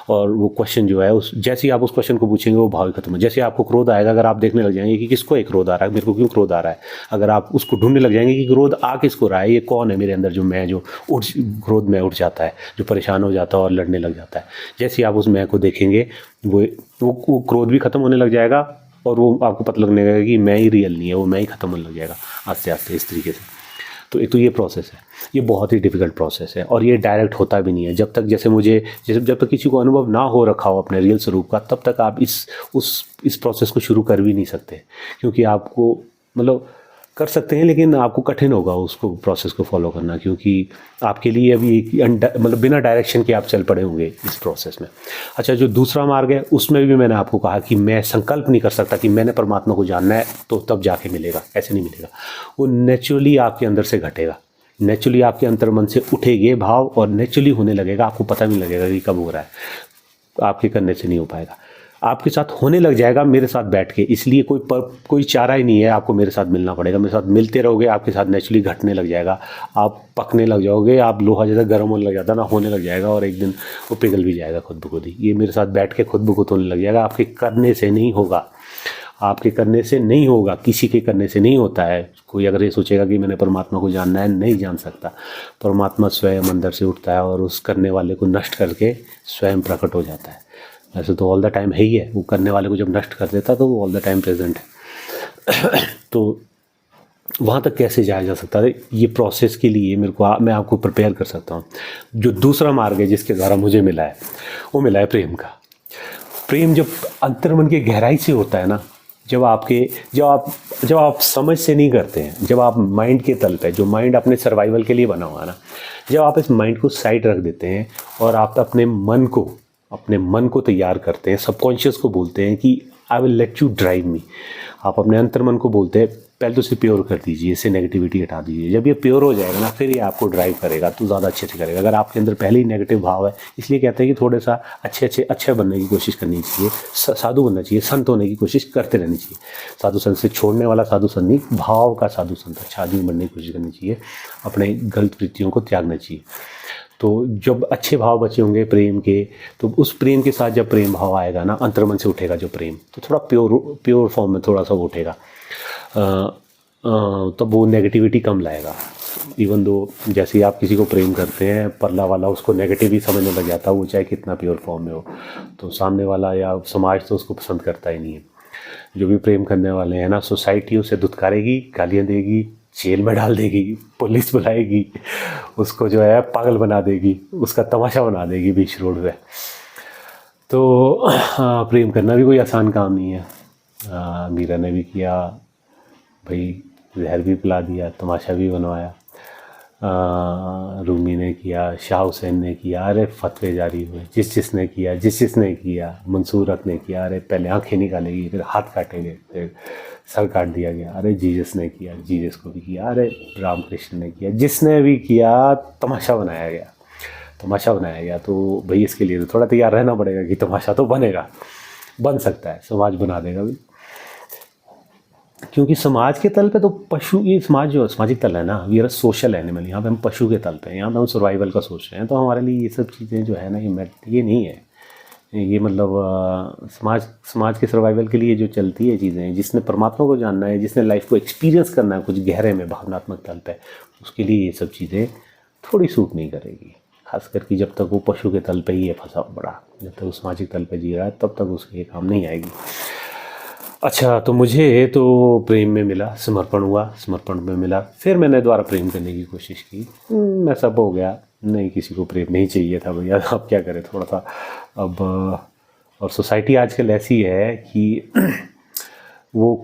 और वो क्वेश्चन जो है, उस जैसे ही आप उस क्वेश्चन को पूछेंगे वो भाव ही खत्म हो। जैसे आपको क्रोध आएगा, अगर आप देखने लग जाएंगे कि किसको एक क्रोध आ रहा है, मेरे को क्यों क्रोध आ रहा है, अगर आप उसको ढूंढने लग जाएंगे कि क्रोध आ किसको रहा है, ये कौन है मेरे अंदर जो मैं जो क्रोध में उठ जाता है, जो परेशान हो जाता है और लड़ने लग जाता है, जैसे ही आप उस मैं को देखेंगे वो क्रोध भी खत्म होने लग जाएगा और वो आपको पता लगने लगेगा कि मैं ही रियल नहीं है, वो मैं ही खत्म होने लग जाएगा आस्ते आस्ते इस तरीके से। तो एक तो ये प्रोसेस है, ये बहुत ही डिफ़िकल्ट प्रोसेस है और ये डायरेक्ट होता भी नहीं है। जब तक जब तक किसी को अनुभव ना हो रखा हो अपने रियल स्वरूप का, तब तक आप इस प्रोसेस को शुरू कर भी नहीं सकते, क्योंकि आपको मतलब कर सकते हैं लेकिन आपको कठिन होगा उसको प्रोसेस को फॉलो करना, क्योंकि आपके लिए अभी एक मतलब बिना डायरेक्शन के आप चल पड़े होंगे इस प्रोसेस में। अच्छा, जो दूसरा मार्ग है उसमें भी मैंने आपको कहा कि मैं संकल्प नहीं कर सकता कि मैंने परमात्मा को जानना है तो तब जाके मिलेगा, ऐसे नहीं मिलेगा। वो नेचुरली आपके अंदर से घटेगा, नेचुरली आपके अंतर्मन से उठेगे भाव और नेचुरली होने लगेगा, आपको पता भी लगेगा कि कब हो रहा है। आपके करने से नहीं हो पाएगा, आपके साथ होने लग जाएगा मेरे साथ बैठ के। इसलिए कोई चारा ही नहीं है, आपको मेरे साथ मिलना पड़ेगा। मेरे साथ मिलते रहोगे, आपके साथ नेचुरली घटने लग जाएगा, आप पकने लग जाओगे, आप लोहा जैसा गर्म होने लग जाता ना, होने लग जाएगा और एक दिन वो पिघल भी जाएगा खुद ब खुद ही। ये मेरे साथ बैठ के खुद ब खुद होने लग जाएगा, आपके करने से नहीं होगा, आपके करने से नहीं होगा, किसी के करने से नहीं होता है। कोई अगर ये सोचेगा कि मैंने परमात्मा को जानना है, नहीं जान सकता। परमात्मा स्वयं अंदर से उठता है और उस करने वाले को नष्ट करके स्वयं प्रकट हो जाता है। वैसे तो ऑल द टाइम है ही है, वो करने वाले को जब नष्ट कर देता तो वो ऑल द टाइम प्रेजेंट है। तो वहाँ तक कैसे जाया जा सकता है, ये प्रोसेस के लिए मैं आपको प्रिपेयर कर सकता हूँ। जो दूसरा मार्ग है जिसके द्वारा मुझे मिला है, वो मिला है प्रेम का। प्रेम जब अंतर्मन की गहराई से होता है ना, जब आप समझ से नहीं करते हैं, जब आप माइंड के तल पे, जो माइंड अपने सर्वाइवल के लिए बना हुआ है ना, जब आप इस माइंड को साइड रख देते हैं और आप अपने मन को तैयार करते हैं, सबकॉन्शियस को बोलते हैं कि I will let you drive me. आप अपने अंतर्मन को बोलते हैं पहले तो इसे प्योर कर दीजिए, इससे नेगेटिविटी हटा दीजिए। जब ये प्योर हो जाएगा ना, फिर ये आपको ड्राइव करेगा तो ज़्यादा अच्छे से करेगा। अगर आपके अंदर पहले ही नेगेटिव भाव है, इसलिए कहते हैं कि थोड़ा सा अच्छे बनने की कोशिश करनी चाहिए, साधु बनना चाहिए, संत होने की कोशिश करते रहनी चाहिए। साधु संत से छोड़ने वाला साधु संत नहीं, भाव का साधु संत, अच्छा आदमी बनने की कोशिश करनी चाहिए, अपने गलत वृत्तियों को त्यागना चाहिए। तो जब अच्छे भाव बचे होंगे प्रेम के, तो उस प्रेम के साथ जब प्रेम भाव आएगा ना, अंतर्मन से उठेगा जो प्रेम, तो थोड़ा प्योर फॉर्म में थोड़ा सा उठेगा, तब वो नेगेटिविटी कम लाएगा। इवन दो जैसे ही आप किसी को प्रेम करते हैं, परला वाला उसको नेगेटिव ही समझने लग जाता है, वो चाहे कितना प्योर फॉर्म में हो, तो सामने वाला या समाज तो उसको पसंद करता ही नहीं है। जो भी प्रेम करने वाले हैं ना, सोसाइटी उसे धुतकारेगी, गालियाँ देगी, जेल में डाल देगी, पुलिस बुलाएगी, उसको जो है पागल बना देगी, उसका तमाशा बना देगी बीच रोड पे। तो प्रेम करना भी कोई आसान काम नहीं है। मीरा ने भी किया भाई, जहर भी पिला दिया, तमाशा भी बनवाया। रूमी ने किया, शाह हुसैन ने किया, अरे फतवे जारी हुए, जिसने किया, मंसूरत ने किया, अरे पहले आंखें निकालेगी, फिर हाथ काटेंगे, फिर सर काट दिया गया, अरे जीसस ने किया, जीसस को भी किया, अरे रामकृष्ण ने किया, जिसने भी किया तमाशा बनाया गया। तो भाई इसके लिए तो थोड़ा तैयार रहना पड़ेगा कि तमाशा तो बन सकता है, समाज बना देगा भी। क्योंकि समाज के तल पे तो पशु, ये समाज जो सामाजिक तल है ना, वी आर सोशल एनिमल। यहाँ पे हम पशु के तल पे हैं, यहाँ पे हम सर्वाइवल का सोच रहे हैं। तो हमारे लिए ये सब चीज़ें जो है ना, ये नहीं है। ये मतलब समाज के सर्वाइवल के लिए जो चलती है चीज़ें, जिसने परमात्मा को जानना है, जिसने लाइफ को एक्सपीरियंस करना है कुछ गहरे में भावनात्मक तल पे, उसके लिए ये सब चीज़ें थोड़ी सूट नहीं करेगी। खास करके जब तक वो पशु के तल पे ही है फंसा पड़ा, जब तक वो सामाजिक तल पे जी रहा है, तब तक उसके ये काम नहीं आएगी। अच्छा, तो मुझे तो प्रेम में मिला, समर्पण में मिला। फिर मैंने दोबारा प्रेम करने की कोशिश की, मैं सब हो गया, नहीं किसी को प्रेम नहीं चाहिए था भैया, अब क्या करें थोड़ा सा अब। और सोसाइटी आजकल ऐसी है कि वो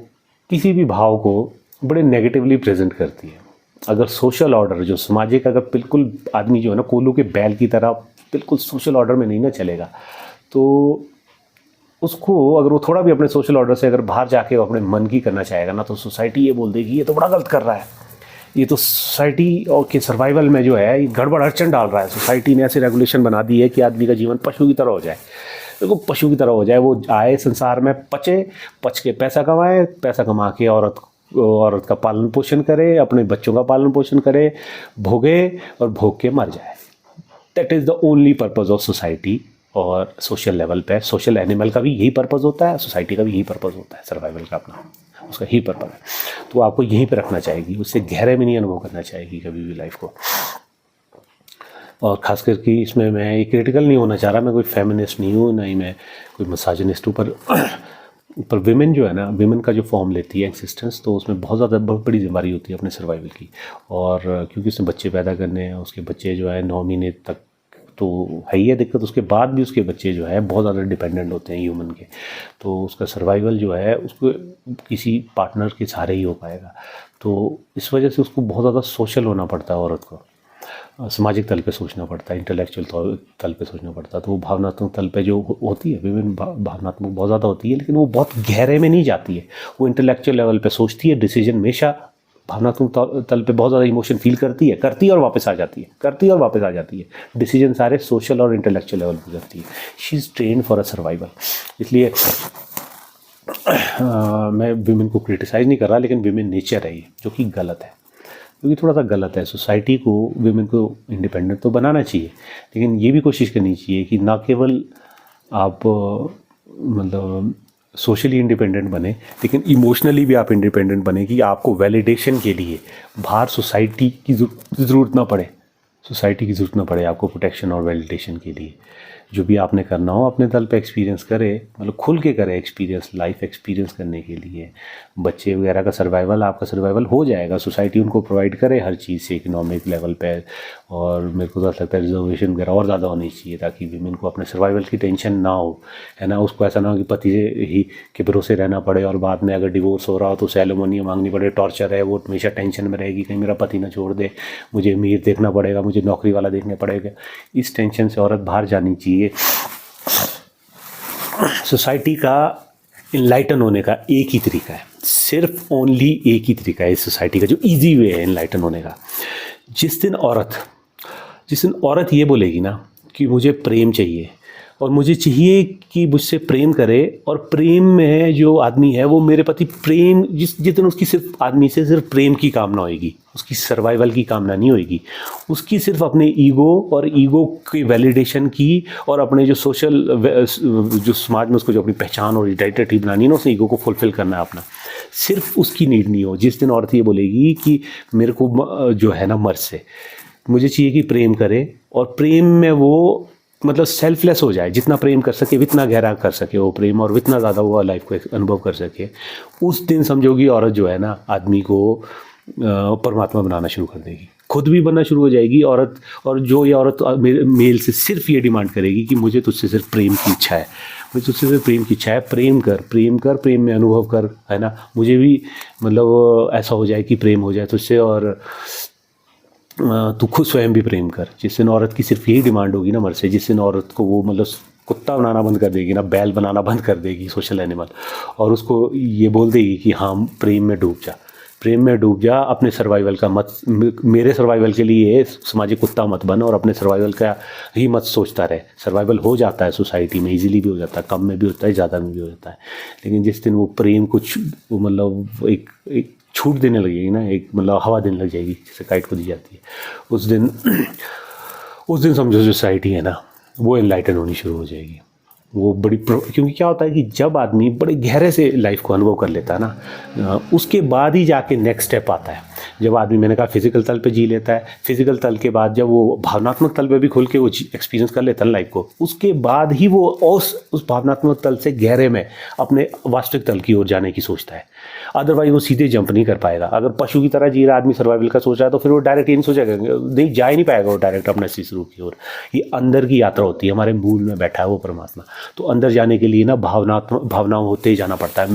किसी भी भाव को बड़े नेगेटिवली प्रेजेंट करती है। अगर सोशल ऑर्डर जो सामाजिक, अगर बिल्कुल आदमी जो है ना कोल्हू के बैल की तरह बिल्कुल सोशल ऑर्डर में नहीं ना चलेगा, तो उसको अगर वो थोड़ा भी अपने सोशल ऑर्डर से अगर बाहर जाके वो अपने मन की करना चाहेगा ना, तो सोसाइटी ये बोल देगी ये तो बड़ा गलत कर रहा है, ये तो सोसाइटी और के सर्वाइवल में जो है ये गड़बड़ अड़चन डाल रहा है। सोसाइटी ने ऐसे रेगुलेशन बना दी है कि आदमी का जीवन पशु की तरह हो जाए। देखो पशु की तरह हो जाए, वो आए संसार में, पच के पैसा कमाए, पैसा कमा के औरत का पालन पोषण करे, अपने बच्चों का पालन पोषण करे, भोगे और भोग के मर जाए। That is the only purpose of society. और सोशल लेवल पे सोशल एनिमल का भी यही पर्पज़ होता है, सोसाइटी का भी यही पर्पज़ होता है, सर्वाइवल का अपना उसका ही पर्पज़ है। तो आपको यहीं पे रखना चाहेगी, उससे गहरे में नहीं अनुभव करना चाहेगी कभी भी लाइफ को। और ख़ास करके इसमें मैं ये क्रिटिकल नहीं होना चाह रहा, मैं कोई फेमिनिस्ट नहीं हूँ, ना ही मैं कोई मिसोजिनिस्ट हूँ, पर विमेन जो है ना, विमेन का जो फॉर्म लेती है एक्सिस्टेंस, तो उसमें बहुत बड़ी जिम्मेदारी होती है अपने सर्वाइवल की। और क्योंकि उसने बच्चे पैदा करने हैं, उसके बच्चे जो है 9 महीने तक तो है ही है दिक्कत, उसके बाद भी उसके बच्चे जो है बहुत ज़्यादा डिपेंडेंट होते हैं ह्यूमन के। तो उसका सर्वाइवल जो है उसको किसी पार्टनर के सहारे ही हो पाएगा। तो इस वजह से उसको बहुत ज़्यादा सोशल होना पड़ता है, औरत को सामाजिक तल पे सोचना पड़ता है, इंटेलेक्चुअल तल पे सोचना पड़ता है। तो वो भावनात्मक तल पे जो होती है, विभिन्न भावनात्मक बहुत ज़्यादा होती है, लेकिन वो बहुत गहरे में नहीं जाती है। वो इंटेलेक्चुअल लेवल पे सोचती है, डिसीजन हमेशा भावनात्मक तल पे बहुत ज़्यादा इमोशन फील करती है और वापस आ जाती है, डिसीजन सारे सोशल और इंटेलेक्चुअल लेवल पे करती है। She is trained for a survival. इसलिए मैं विमेन को क्रिटिसाइज़ नहीं कर रहा, लेकिन विमेन नेचर है ये, जो कि गलत है, क्योंकि थोड़ा सा गलत है। सोसाइटी को विमेन को इंडिपेंडेंट तो बनाना चाहिए, लेकिन ये भी कोशिश करनी चाहिए कि ना केवल आप मतलब सोशली इंडिपेंडेंट बने, लेकिन इमोशनली भी आप इंडिपेंडेंट बने, कि आपको वैलिडेशन के लिए बाहर सोसाइटी की ज़रूरत ना पड़े, आपको प्रोटेक्शन और वैलिडेशन के लिए। जो भी आपने करना हो अपने तल पे एक्सपीरियंस करे, मतलब खुल के करे एक्सपीरियंस, लाइफ एक्सपीरियंस करने के लिए। बच्चे वगैरह का सर्वाइवल, आपका सर्वाइवल हो जाएगा, सोसाइटी उनको प्रोवाइड करे हर चीज़ से इकोनॉमिक लेवल पे। और मेरे को तो लगता है रिजर्वेशन वगैरह और ज़्यादा होनी चाहिए, ताकि वीमेन को अपने सर्वाइवल की टेंशन ना हो, है ना। उसको ऐसा ना हो कि पति ही के भरोसे रहना पड़े, और बाद में अगर डिवोर्स हो रहा हो तो उसे एलुमनी मांगनी पड़े, टॉर्चर है, वो हमेशा टेंशन में रहेगी, कहीं मेरा पति ना छोड़ दे, मुझे अमीर देखना पड़ेगा, मुझे नौकरी वाला देखना पड़ेगा। इस टेंशन से औरत बाहर जानी चाहिए। सोसाइटी का इनलाइटन होने का एक ही तरीका है, सिर्फ ओनली एक ही तरीका है इस सोसाइटी का, जो इजी वे है इनलाइटन होने का। जिस दिन औरत ये बोलेगी ना कि मुझे प्रेम चाहिए, और मुझे चाहिए कि मुझसे प्रेम करे, और प्रेम में जो आदमी है वो मेरे प्रति प्रेम, जिस दिन उसकी सिर्फ आदमी से सिर्फ प्रेम की कामना होएगी, उसकी सर्वाइवल की कामना नहीं होएगी, उसकी सिर्फ अपने ईगो की वैलिडेशन की, और अपने जो सोशल जो समाज में उसको जो अपनी पहचान और आइडेंटिटी बनानी है ना, उस ईगो को फुलफिल करना है अपना, सिर्फ उसकी नीड नहीं हो। जिस दिन औरत ये बोलेगी कि मेरे को जो है ना मर्द से मुझे चाहिए कि प्रेम करे, और प्रेम में वो मतलब सेल्फलेस हो जाए, जितना प्रेम कर सके, जितना गहरा कर सके वो प्रेम, और जितना ज़्यादा वो लाइफ को अनुभव कर सके, उस दिन समझोगी औरत जो है ना आदमी को परमात्मा बनाना शुरू कर देगी। खुद भी बनना शुरू हो जाएगी औरत। और जो ये औरत मेल से सिर्फ ये डिमांड करेगी कि मुझे तुझसे सिर्फ प्रेम की इच्छा है, मुझे तुझसे सिर्फ प्रेम की इच्छा है, प्रेम कर, प्रेम कर, प्रेम में अनुभव कर, है ना, मुझे भी मतलब ऐसा हो जाए कि प्रेम हो जाए तुझसे, और तू खुद स्वयं भी प्रेम कर। जिस दिन औरत की सिर्फ यही डिमांड होगी ना मर्द से, जिस दिन औरत को वो मतलब कुत्ता बनाना बंद कर देगी ना, बैल बनाना बंद कर देगी, सोशल एनिमल, और उसको ये बोल देगी कि हाँ प्रेम में डूब जा, प्रेम में डूब जा, अपने सर्वाइवल का मत, मेरे सर्वाइवल के लिए सामाजिक कुत्ता मत बन, और अपने सर्वाइवल का ही मत सोचता रहे। सर्वाइवल हो जाता है सोसाइटी में, इजीली भी हो जाता है, कम में भी होता है, ज़्यादा में भी हो जाता है। लेकिन जिस दिन वो प्रेम कुछ मतलब एक छूट देने लगेगी ना, एक मतलब हवा देने लग जाएगी जैसे काइट को दी जाती है, उस दिन समझो सोसाइटी है ना वो एनलाइटन होनी शुरू हो जाएगी। वो क्योंकि क्या होता है कि जब आदमी बड़े गहरे से लाइफ को अनुभव कर लेता है ना, उसके बाद ही जाके नेक्स्ट स्टेप आता है। जब आदमी, मैंने कहा, फिजिकल तल पे जी लेता है, फिजिकल तल के बाद जब वो भावनात्मक तल पे भी खुल के वो एक्सपीरियंस कर लेता है लाइफ को, उसके बाद ही वो उस भावनात्मक तल से गहरे में अपने वास्तविक तल की ओर जाने की सोचता है। अदरवाइज वो सीधे जंप नहीं कर पाएगा। अगर पशु की तरह जी रहा आदमी सर्वाइवल का सोच रहा है तो फिर वो डायरेक्ट ये नहीं सोचेगा, नहीं जा ही नहीं पाएगा वो डायरेक्ट अपने असली स्वरूप की ओर। ये अंदर की यात्रा होती है, हमारे मूल में बैठा है वो परमात्मा। तो अंदर जाने के लिए ना भावनाओं होते ही जाना पड़ता है।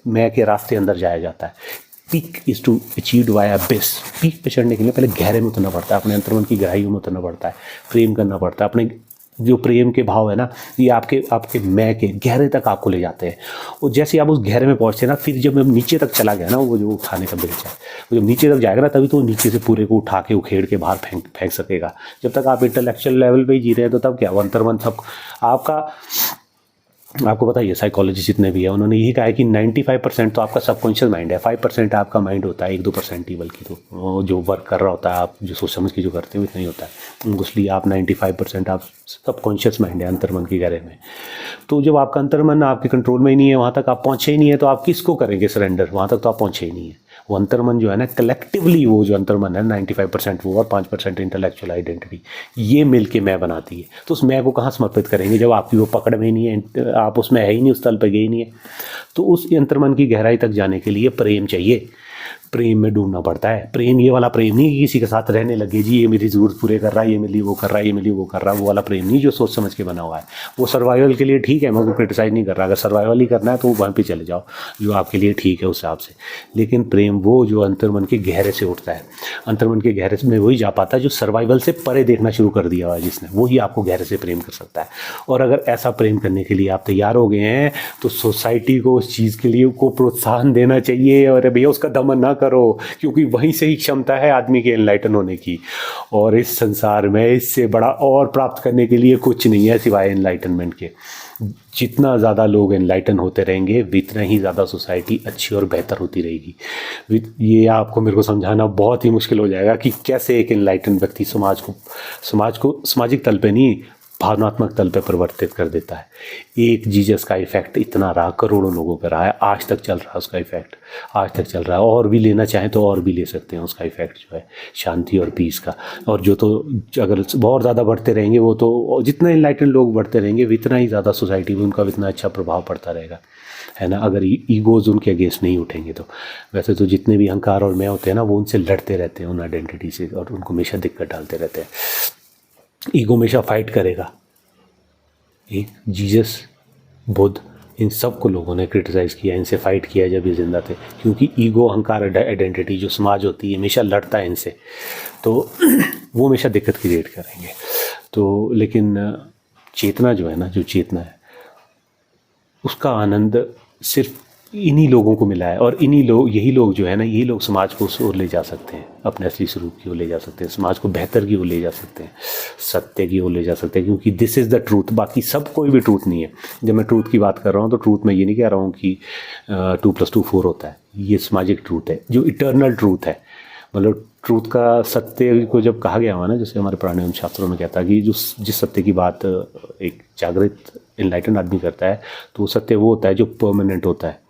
मैं के रास्ते अंदर जाया जाता है। Peak is to achieved via base. Peak पे चढ़ने के लिए पहले गहरे में उतरना पड़ता है, अपने अंतर्मन की गहराइयों में उतरना पड़ता है, प्रेम करना पड़ता है। अपने जो प्रेम के भाव है ना, ये आपके मैं के गहरे तक आपको ले जाते हैं। और जैसे आप उस गहरे में पहुंचते हैं ना, फिर जब नीचे तक चला गया ना, वो जो उठाने का बेल्च है, वो जब नीचे तक जाएगा ना, तभी तो नीचे से पूरे को उठा के उखेड़ के बाहर फेंक सकेगा। जब तक आप इंटेलेक्चुअल लेवल पे ही जी रहे हैं तो तब क्या, अंतर्मन सब आपको पता ही है, साइकोलॉजी जितने भी है उन्होंने यही कहा है कि 95% तो आपका सबकॉन्शियस माइंड है, 5% आपका माइंड होता है, 1-2% ही बल्कि तो जो वर्क कर रहा होता है, आप जो सोच समझ के जो करते हो इतना ही होता है। इसलिए आप 95% आप सबकॉन्शियस माइंड है, अंतर्मन की गहरे में। तो जब आपका अंतर्मन आपके कंट्रोल में ही नहीं है, वहाँ तक आप पहुँचे ही नहीं है, तो आप किसको करेंगे सरेंडर, वहाँ तक तो आप पहुँचे ही नहीं है। वो अंतर्मन जो है ना, कलेक्टिवली वो जो अंतर्मन है 95% वो और 5% इंटेलेक्चुअल आइडेंटिटी, ये मिल के मैं बनाती है। तो उस मैं को कहाँ समर्पित करेंगे जब आपकी वो पकड़ में ही नहीं है, आप उसमें है ही नहीं, उस तल पर गए ही नहीं है। तो उस अंतर्मन की गहराई तक जाने के लिए प्रेम चाहिए, प्रेम में डूबना पड़ता है। प्रेम ये वाला प्रेम नहीं कि किसी के साथ रहने लगे, जी ये मेरी ज़रूरत पूरे कर रहा है, ये मेरे लिए वो कर रहा है, ये मेरे लिए वो कर रहा है, वो वाला प्रेम नहीं जो सोच समझ के बना हुआ है। वो सर्वाइवल के लिए ठीक है, मैं उसको क्रिटिसाइज नहीं कर रहा। अगर सर्वाइवल ही करना है तो वहाँ पे चले जाओ जो आपके लिए ठीक है उस हिसाब से। लेकिन प्रेम वो जो अंतर्मन के गहरे से उठता है, अंतर्मन के गहरे में वही जा पाता है जो सर्वाइवल से परे देखना शुरू कर दिया हुआ है जिसने, वही आपको गहरे से प्रेम कर सकता है। और अगर ऐसा प्रेम करने के लिए आप तैयार हो गए हैं तो सोसाइटी को उस चीज़ के लिए को प्रोत्साहन देना चाहिए। और भैया उसका दमन ना करो, क्योंकि वहीं से ही क्षमता है आदमी के एनलाइटन होने की। और इस संसार में इससे बड़ा और प्राप्त करने के लिए कुछ नहीं है सिवाय एनलाइटनमेंट के। जितना ज़्यादा लोग एनलाइटन होते रहेंगे उतना ही ज़्यादा सोसाइटी अच्छी और बेहतर होती रहेगी। ये आपको मेरे को समझाना बहुत ही मुश्किल हो जाएगा कि कैसे एक एनलाइटन व्यक्ति समाज को सामाजिक तल पे नहीं, भावनात्मक तल पे परिवर्तित कर देता है। एक जीसस का इफेक्ट इतना रहा, करोड़ों लोगों पर रहा है, आज तक चल रहा है उसका इफेक्ट, आज तक चल रहा है। और भी लेना चाहें तो और भी ले सकते हैं उसका इफेक्ट जो है शांति और पीस का। और जो तो अगर बहुत ज़्यादा बढ़ते रहेंगे, वो तो जितने इनलाइटन लोग बढ़ते रहेंगे उतना ही ज़्यादा सोसाइटी में उनका इतना अच्छा प्रभाव पड़ता रहेगा, है ना। अगर ईगोज़ उनके अगेंस्ट नहीं उठेंगे तो। वैसे तो जितने भी अहंकार और मैं होते हैं ना, वो उनसे लड़ते रहते हैं उन आइडेंटिटी से, और उनको हमेशा दिक्कत डालते रहते हैं। ईगो हमेशा फाइट करेगा। एक जीसस, बुद्ध, इन सब को लोगों ने क्रिटिसाइज़ किया, इनसे फाइट किया जब ये जिंदा थे, क्योंकि ईगो, अहंकार, आइडेंटिटी जो समाज होती है हमेशा लड़ता है इनसे, तो वो हमेशा दिक्कत क्रिएट करेंगे। तो लेकिन चेतना जो है ना, जो चेतना है उसका आनंद सिर्फ इन्हीं लोगों को मिला है। और यही लोग जो है ना, यही लोग समाज को उस ओर ले जा सकते हैं, अपने असली स्वरूप की ओर ले जा सकते हैं, समाज को बेहतर की ओर ले जा सकते हैं, सत्य की ओर ले जा सकते हैं, क्योंकि दिस इज़ द ट्रूथ। बाकी सब कोई भी ट्रूथ नहीं है। जब मैं ट्रूथ की बात कर रहा हूँ तो ट्रूथ में ये नहीं कह रहा हूँ कि 2+2 4 होता है। ये सामाजिक ट्रूथ है जो इटर्नल ट्रूथ है। मतलब ट्रूथ का, सत्य को जब कहा गया हुआ ना, जैसे हमारे पुराने शास्त्रों में कहता है कि जिस सत्य की बात एक जागृत एनलाइटन आदमी करता है, तो सत्य वो होता है जो परमानेंट होता है।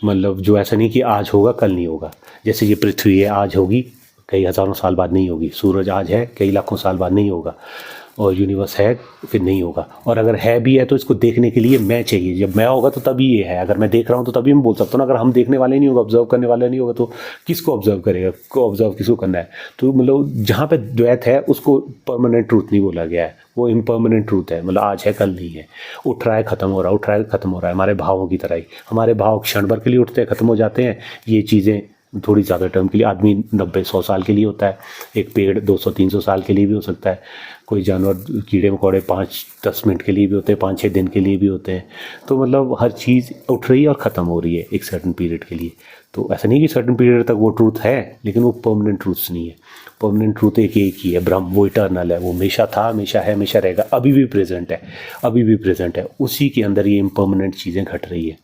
मतलब जो ऐसा नहीं कि आज होगा कल नहीं होगा। जैसे ये पृथ्वी है, आज होगी, कई हज़ारों साल बाद नहीं होगी। सूरज आज है, कई लाखों साल बाद नहीं होगा। और यूनिवर्स है फिर नहीं होगा, और अगर है भी है तो इसको देखने के लिए मैं चाहिए। जब मैं होगा तो तभी ये है, अगर मैं देख रहा हूँ तो तभी मैं बोल सकता हूँ ना। अगर हम देखने वाले नहीं होगा, ऑब्जर्व करने वाले नहीं होगा, तो किसको ऑब्जर्व करेगा, को ऑब्जर्व किसको करना है। तो मतलब जहाँ पे द्वैत है उसको परमानेंट ट्रूथ नहीं बोला गया है, वो इम्परमानेंट ट्रूथ है। मतलब आज है कल नहीं है, उठ रहा है खत्म हो रहा है, उठ रहा है खत्म हो रहा है। हमारे भावों की तरह ही हमारे भाव क्षण भर के लिए उठते हैं, खत्म हो जाते हैं। ये चीज़ें थोड़ी ज़्यादा टर्म के लिए, आदमी 90-100 साल के लिए होता है, एक पेड़ 200-300 साल के लिए भी हो सकता है, कोई जानवर कीड़े मकोड़े 5-10 मिनट के लिए भी होते हैं, 5-6 दिन के लिए भी होते हैं। तो मतलब हर चीज़ उठ रही है और ख़त्म हो रही है एक सर्टन पीरियड के लिए। तो ऐसा नहीं कि सर्टन पीरियड तक वो ट्रूथ है, लेकिन वो परमानेंट ट्रूथ्स नहीं है। परमानेंट ट्रूथ एक ही है, ब्रह्म, वो इटर्नल है, वो हमेशा था, हमेशा है, हमेशा रहेगा, अभी भी प्रेजेंट है, अभी भी प्रेजेंट है। उसी के अंदर ये इम्परमानेंट चीज़ें घट रही है।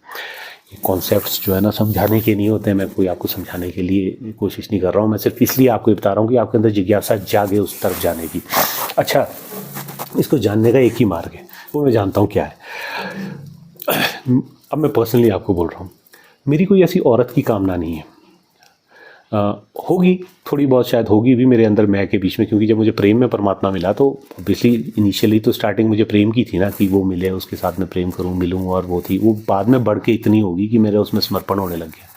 ये कॉन्सेप्ट्स जो है ना समझाने के नहीं होते हैं, मैं कोई आपको समझाने के लिए कोशिश नहीं कर रहा हूँ, मैं सिर्फ इसलिए आपको बता रहा हूँ कि आपके अंदर जिज्ञासा जागे उस तरफ जाने की। अच्छा, इसको जानने का एक ही मार्ग है, वो मैं जानता हूँ क्या है। अब मैं पर्सनली आपको बोल रहा हूँ, मेरी कोई ऐसी औरत की कामना नहीं है। होगी थोड़ी बहुत, शायद होगी भी मेरे अंदर मैं के बीच में, क्योंकि जब मुझे प्रेम में परमात्मा मिला तो ऑब्वियसली इनिशियली तो स्टार्टिंग मुझे प्रेम की थी ना, कि वो मिले, उसके साथ में प्रेम करूं, मिलूं, और वो थी। वो बाद में बढ़ के इतनी होगी कि मेरा उसमें समर्पण होने लग गया।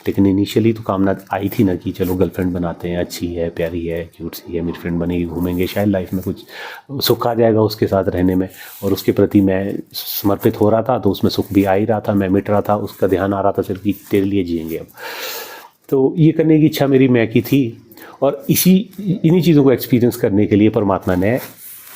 लेकिन इनिशियली तो कामना आई थी ना कि चलो गर्लफ्रेंड बनाते हैं, अच्छी है, प्यारी है, क्यूट सी है, मेरी फ्रेंड बनेगी, घूमेंगे, शायद लाइफ में कुछ सुख आ जाएगा उसके साथ रहने में। और उसके प्रति मैं समर्पित हो रहा था, तो उसमें सुख भी आ ही रहा था, मैं मिट रहा था, उसका ध्यान आ रहा था सिर्फ कि तेरे लिए जिएंगे अब। तो ये करने की इच्छा मेरी मैं की थी, और इन्हीं चीज़ों को एक्सपीरियंस करने के लिए परमात्मा ने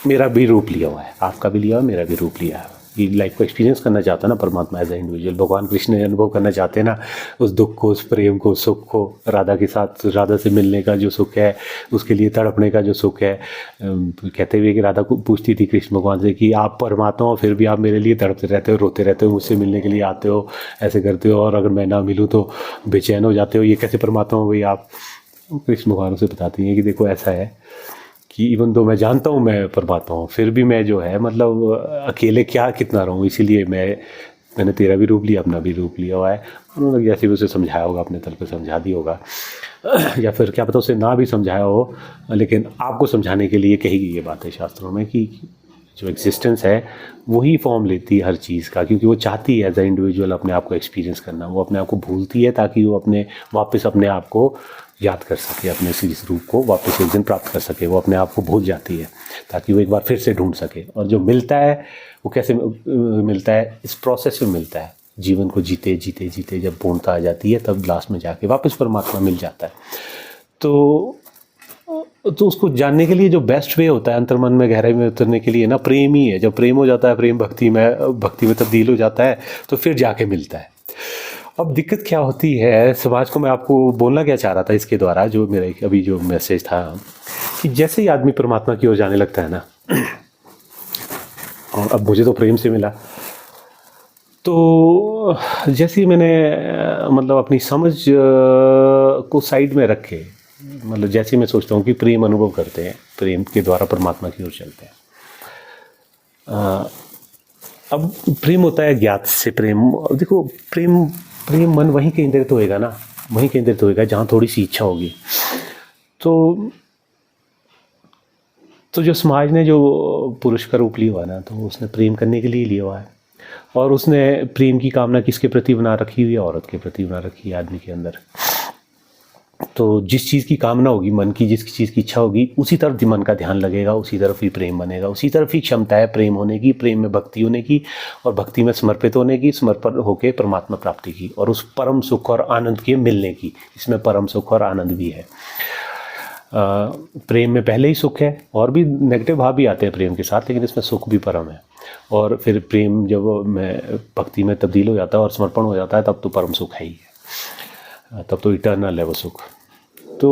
मेरा भी रूप लिया हुआ है, आपका भी लिया हुआ है, मेरा भी रूप लिया है। ये लाइफ को एक्सपीरियंस करना चाहता है ना परमात्मा एज ए इंडिविजुअल। भगवान कृष्ण अनुभव करना चाहते हैं ना उस दुख को, उस प्रेम को, सुख को, राधा के साथ, राधा से मिलने का जो सुख है, उसके लिए तड़पने का जो सुख है। कहते हुए कि राधा को पूछती थी कृष्ण भगवान से कि आप परमात्मा हो, फिर भी आप मेरे लिए तड़पते रहते हो, रोते रहते हो, मुझसे मिलने के लिए आते हो, ऐसे करते हो, और अगर मैं ना मिलूँ तो बेचैन हो जाते हो, ये कैसे परमात्मा हो गई आप। कृष्ण भगवान से बताती हैं कि देखो ऐसा है कि इवन दो मैं जानता हूँ मैं परमात्मा हूँ, फिर भी मैं जो है मतलब अकेले क्या कितना रहूँ, इसीलिए मैंने तेरा भी रूप लिया, अपना भी रूप लिया हुआ है। उन्होंने जैसे भी उसे समझाया होगा, अपने तल पे समझा दिया होगा, या फिर क्या पता उसे ना भी समझाया हो, लेकिन आपको समझाने के लिए कही गई ये बातें शास्त्रों में कि जो एग्जिस्टेंस है वही फॉर्म लेती है हर चीज़ का, क्योंकि वो चाहती है एज ए इंडिविजुअल अपने आप को एक्सपीरियंस करना। वो अपने आप को भूलती है ताकि वो वापस अपने आप को याद कर सके, अपने इस रूप को वापस एक दिन प्राप्त कर सके। वो अपने आप को भूल जाती है ताकि वो एक बार फिर से ढूंढ सके। और जो मिलता है वो कैसे मिलता है, इस प्रोसेस में मिलता है। जीवन को जीते जीते जीते जब पूर्णता आ जाती है, तब लास्ट में जाके वापस परमात्मा मिल जाता है। तो उसको जानने के लिए जो बेस्ट वे होता है अंतर्मन में गहराई में उतरने के लिए ना, प्रेम ही है। जब प्रेम हो जाता है, प्रेम भक्ति में तब्दील हो जाता है, तो फिर जाके मिलता है। अब दिक्कत क्या होती है, समाज को मैं आपको बोलना क्या चाह रहा था इसके द्वारा, जो मेरा अभी जो मैसेज था, कि जैसे ही आदमी परमात्मा की ओर जाने लगता है ना, और अब मुझे तो प्रेम से मिला, तो जैसे ही मैंने मतलब अपनी समझ को साइड में रखे, मतलब जैसे मैं सोचता हूँ कि प्रेम अनुभव करते हैं, प्रेम के द्वारा परमात्मा की ओर चलते हैं। अब प्रेम होता है ज्ञात से प्रेम। देखो प्रेम मन वहीं केंद्रित होएगा ना, वहीं केंद्रित होएगा जहाँ थोड़ी सी इच्छा होगी। तो जो समाज ने जो पुरुष का रूप लिया हुआ ना, तो उसने प्रेम करने के लिए लिया हुआ है, और उसने प्रेम की कामना किसके प्रति बना रखी हुई है, औरत के प्रति बना रखी है आदमी के अंदर। तो जिस चीज़ की कामना होगी, मन की जिस चीज़ की इच्छा होगी, उसी तरफ मन का ध्यान लगेगा, उसी तरफ ही प्रेम बनेगा, उसी तरफ ही क्षमता है प्रेम होने की, प्रेम में भक्ति होने की, और भक्ति में समर्पित होने की, समर्पण होकर परमात्मा प्राप्ति की, और उस परम सुख और आनंद के मिलने की। इसमें परम सुख और आनंद भी है। प्रेम में पहले ही सुख है, और भी नेगेटिव भाव भी आते हैं प्रेम के साथ, लेकिन इसमें सुख भी परम है। और फिर प्रेम जब में भक्ति में तब्दील हो जाता है और समर्पण हो जाता है, तब तो परम सुख है ही है, तब तो इटर्नल है वो सुख। तो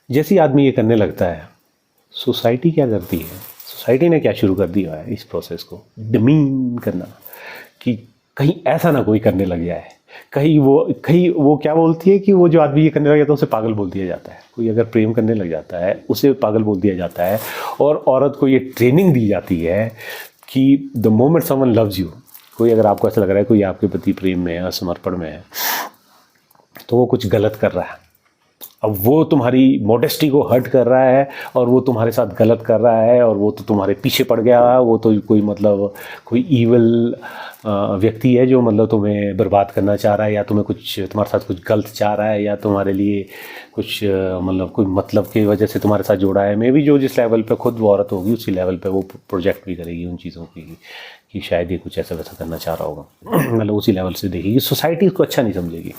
जैसे ही आदमी ये करने लगता है, सोसाइटी क्या करती है, सोसाइटी ने क्या शुरू कर दिया है इस प्रोसेस को डमीन करना, कि कहीं ऐसा ना कोई करने लग जाए। कहीं वो क्या बोलती है कि वो जो आदमी ये करने लग जाता है उसे पागल बोल दिया जाता है। कोई अगर प्रेम करने लग जाता है उसे पागल बोल दिया जाता है। और औरत को ये ट्रेनिंग दी जाती है कि the moment someone loves you, कोई अगर आपको ऐसा लग रहा है कोई आपके प्रति प्रेम में है, समर्पण में है, तो वो कुछ गलत कर रहा है। अब वो तुम्हारी मॉडेस्टी को हर्ट कर रहा है और वो तुम्हारे साथ गलत कर रहा है और वो तो तुम्हारे पीछे पड़ गया है, वो तो कोई मतलब कोई ईवल व्यक्ति है जो मतलब तुम्हें बर्बाद करना चाह रहा है, या तुम्हें कुछ तुम्हारे साथ कुछ गलत चाह रहा है, या तुम्हारे लिए कुछ मतलब कोई मतलब की वजह से तुम्हारे साथ जोड़ा है। मे भी जो जिस लेवल पे खुद वो औरत होगी उसी लेवल पे वो प्रोजेक्ट भी करेगी उन चीज़ों की कि शायद ये कुछ ऐसा वैसा करना चाह रहा होगा मतलब उसी लेवल से देखेगी, सोसाइटी इसको अच्छा नहीं समझेगी।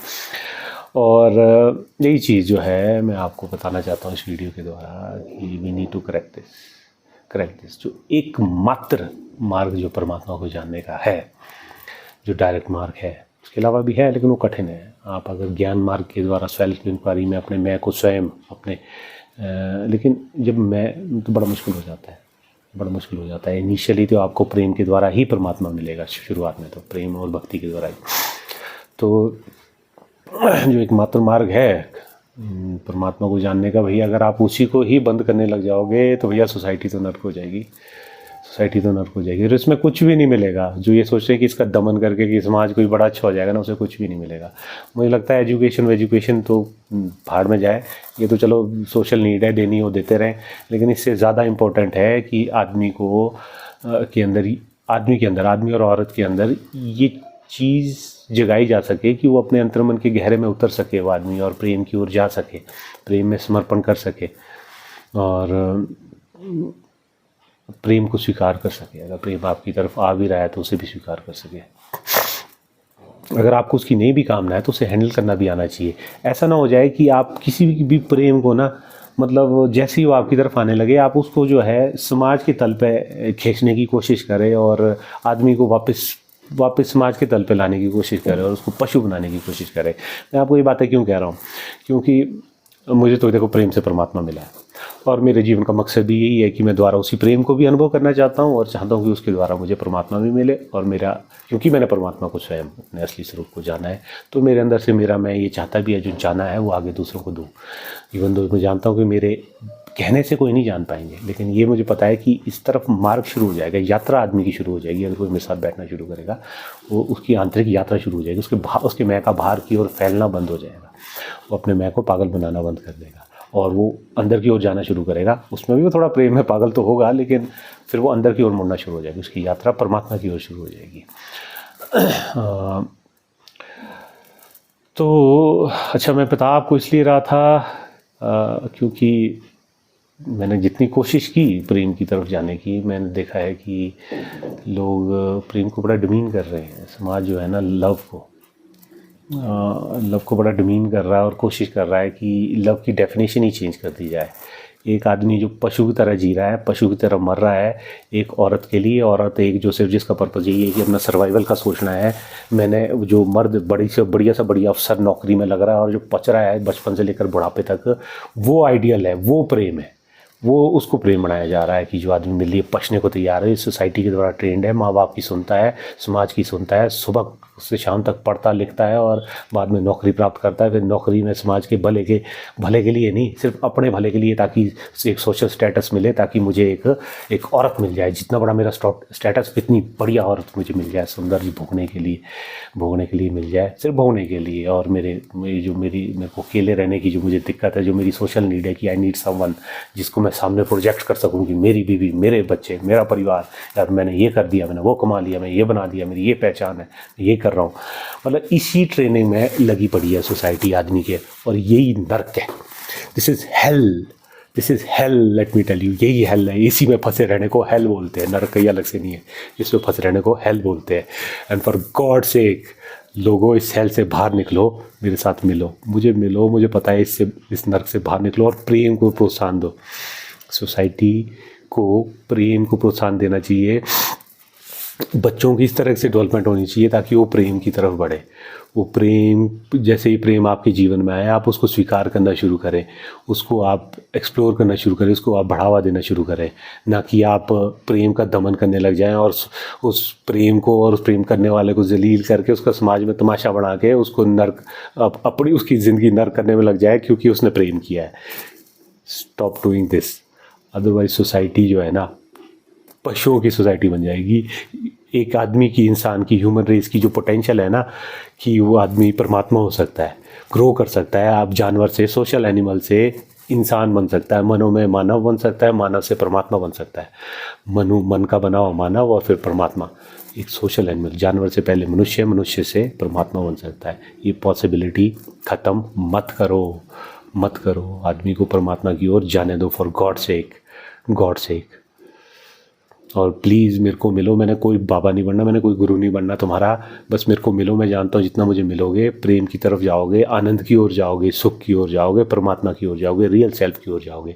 और यही चीज़ जो है मैं आपको बताना चाहता हूँ इस वीडियो के द्वारा कि we need to correct this. जो एकमात्र मार्ग जो परमात्मा को जानने का है, जो डायरेक्ट मार्ग है, उसके अलावा भी है लेकिन वो कठिन है। आप अगर ज्ञान मार्ग के द्वारा सेल्फ इंक्वायरी में अपने मैं को स्वयं अपने लेकिन जब मैं तो बड़ा मुश्किल हो जाता है। इनिशियली तो आपको प्रेम के द्वारा ही परमात्मा मिलेगा, शुरुआत में तो प्रेम और भक्ति के द्वारा ही। तो जो एकमात्र मार्ग है परमात्मा को जानने का, भैया अगर आप उसी को ही बंद करने लग जाओगे तो भैया सोसाइटी तो नर्क हो जाएगी। और इसमें कुछ भी नहीं मिलेगा। जो ये सोच रहे हैं कि इसका दमन करके कि समाज कोई बड़ा अच्छा हो जाएगा ना, उसे कुछ भी नहीं मिलेगा। मुझे लगता है एजुकेशन तो भाड़ में जाए, ये तो चलो सोशल नीड है, देनी हो देते रहें, लेकिन इससे ज़्यादा इम्पोर्टेंट है कि आदमी और औरत के अंदर ये चीज़ जगाई जा सके कि वो अपने अंतर्मन के गहरे में उतर सके वो आदमी, और प्रेम की ओर जा सके, प्रेम में समर्पण कर सके और प्रेम को स्वीकार कर सके। अगर प्रेम आपकी तरफ आ भी रहा है तो उसे भी स्वीकार कर सके। अगर आपको उसकी नहीं भी कामना है तो उसे हैंडल करना भी आना चाहिए। ऐसा ना हो जाए कि आप किसी भी प्रेम को ना मतलब जैसे ही वो आपकी तरफ आने लगे आप उसको जो है समाज के तल पे खींचने की कोशिश करें और आदमी को वापस समाज के तल पे लाने की कोशिश करें और उसको पशु बनाने की कोशिश करें। मैं आपको ये बातें क्यों कह रहा हूँ, क्योंकि मुझे तो देखो प्रेम से परमात्मा मिला है और मेरे जीवन का मकसद भी यही है कि मैं द्वारा उसी प्रेम को भी अनुभव करना चाहता हूँ और चाहता हूँ कि उसके द्वारा मुझे परमात्मा भी मिले। और क्योंकि मैंने परमात्मा को स्वयं अपने असली स्वरूप को जाना है तो मेरे अंदर से मैं ये चाहता भी है जो जाना है वो आगे दूसरों को दूँ। इवन दो मैं जानता हूँ कि मेरे कहने से कोई नहीं जान पाएंगे, लेकिन ये मुझे पता है कि इस तरफ मार्ग शुरू हो जाएगा, यात्रा आदमी की शुरू हो जाएगी। अगर कोई मेरे साथ बैठना शुरू करेगा वो उसकी आंतरिक यात्रा शुरू हो जाएगी, उसके मैं का बाहर की ओर फैलना बंद हो जाएगा, वो अपने मैं को पागल बनाना बंद कर देगा और वो अंदर की ओर जाना शुरू करेगा। उसमें भी वो थोड़ा प्रेम में पागल तो होगा, लेकिन फिर वो अंदर की ओर मुड़ना शुरू हो जाएगी, उसकी यात्रा परमात्मा की ओर शुरू हो जाएगी। तो अच्छा, मैं बता आपको इसलिए रहा था क्योंकि मैंने जितनी कोशिश की प्रेम की तरफ जाने की, मैंने देखा है कि लोग प्रेम को बड़ा डिमीन कर रहे हैं। समाज जो है ना लव को बड़ा डिमीन कर रहा है और कोशिश कर रहा है कि लव की डेफिनेशन ही चेंज कर दी जाए। एक आदमी जो पशु की तरह जी रहा है, पशु की तरह मर रहा है, एक औरत के लिए, औरत एक जो सिर्फ जिसका पर्पज़ यही है कि अपना सर्वाइवल का सोचना है। मैंने जो मर्द बढ़िया अफसर नौकरी में लग रहा है और जो पच रहा है बचपन से लेकर बुढ़ापे तक, वो आइडियल है, वो प्रेम है, वो उसको प्रेम बनाया जा रहा है कि जो आदमी मेरे लिए पछने को तैयार है, सोसाइटी के द्वारा ट्रेंड है, माँ बाप की सुनता है, समाज की सुनता है, सुबह से शाम तक पढ़ता लिखता है और बाद में नौकरी प्राप्त करता है। फिर नौकरी में समाज के भले के लिए नहीं, सिर्फ अपने भले के लिए, ताकि एक सोशल स्टेटस मिले, ताकि मुझे एक औरत मिल जाए, जितना बड़ा मेरा स्टेटस इतनी बढ़िया औरत मुझे मिल जाए, सौंदर्य भोगने के लिए मिल जाए, सिर्फ भोगने के लिए। और मेरे को अकेले रहने की जो मुझे दिक्कत है, जो मेरी सोशल नीड है कि आई नीड समवन जिसको मैं सामने प्रोजेक्ट कर सकूं कि मेरी बीवी, मेरे बच्चे, मेरा परिवार, यार मैंने ये कर दिया, मैंने वो कमा लिया, मैं ये बना दिया, मेरी ये पहचान है, ये कर रहा हूँ। मतलब इसी ट्रेनिंग में लगी पड़ी है सोसाइटी आदमी के, और यही नर्क है। This is hell, let me tell you, यही हेल है। इसी में फंसे रहने को हेल बोलते हैं, नर्क कहीं अलग से नहीं है, इसमें फंसे रहने को हेल बोलते हैं। एंड फॉर गॉड सेक लोगों, इस हेल से बाहर निकलो, मेरे साथ मिलो, मुझे पता है, इस नर्क से बाहर निकलो और प्रेम को प्रोत्साहन दो। सोसाइटी को प्रेम को प्रोत्साहन देना चाहिए, बच्चों की इस तरह से डेवलपमेंट होनी चाहिए ताकि वो प्रेम की तरफ बढ़े। वो प्रेम, जैसे ही प्रेम आपके जीवन में आए, आप उसको स्वीकार करना शुरू करें, उसको आप एक्सप्लोर करना शुरू करें, उसको आप बढ़ावा देना शुरू करें, ना कि आप प्रेम का दमन करने लग जाएं और उस प्रेम को और उस प्रेम करने वाले को जलील करके उसका समाज में तमाशा बना के उसको नर्क, अपनी उसकी ज़िंदगी नर्क करने में लग जाए क्योंकि उसने प्रेम किया है। Stop doing this, otherwise society जो है ना पशुओं की सोसाइटी बन जाएगी। एक आदमी की, इंसान की, ह्यूमन रेस की जो पोटेंशियल है ना, कि वो आदमी परमात्मा हो सकता है, ग्रो कर सकता है। आप जानवर से, सोशल एनिमल से इंसान बन सकता है, मनों में मानव बन सकता है, मानव से परमात्मा बन सकता है, मन का बना हुआ मानव और फिर परमात्मा, एक सोशल एनिमल, जानवर से पहले मनुष्य, मनुष्य से परमात्मा बन सकता है। ये पॉसिबिलिटी ख़त्म मत करो, मत करो। आदमी को परमात्मा की ओर जाने दो, for God sec, God sake. और प्लीज़ मेरे को मिलो, मैंने कोई बाबा नहीं बनना, मैंने कोई गुरु नहीं बनना तुम्हारा, बस मेरे को मिलो। मैं जानता हूँ जितना मुझे मिलोगे, प्रेम की तरफ जाओगे, आनंद की ओर जाओगे, सुख की ओर जाओगे, परमात्मा की ओर जाओगे, रियल सेल्फ की ओर जाओगे,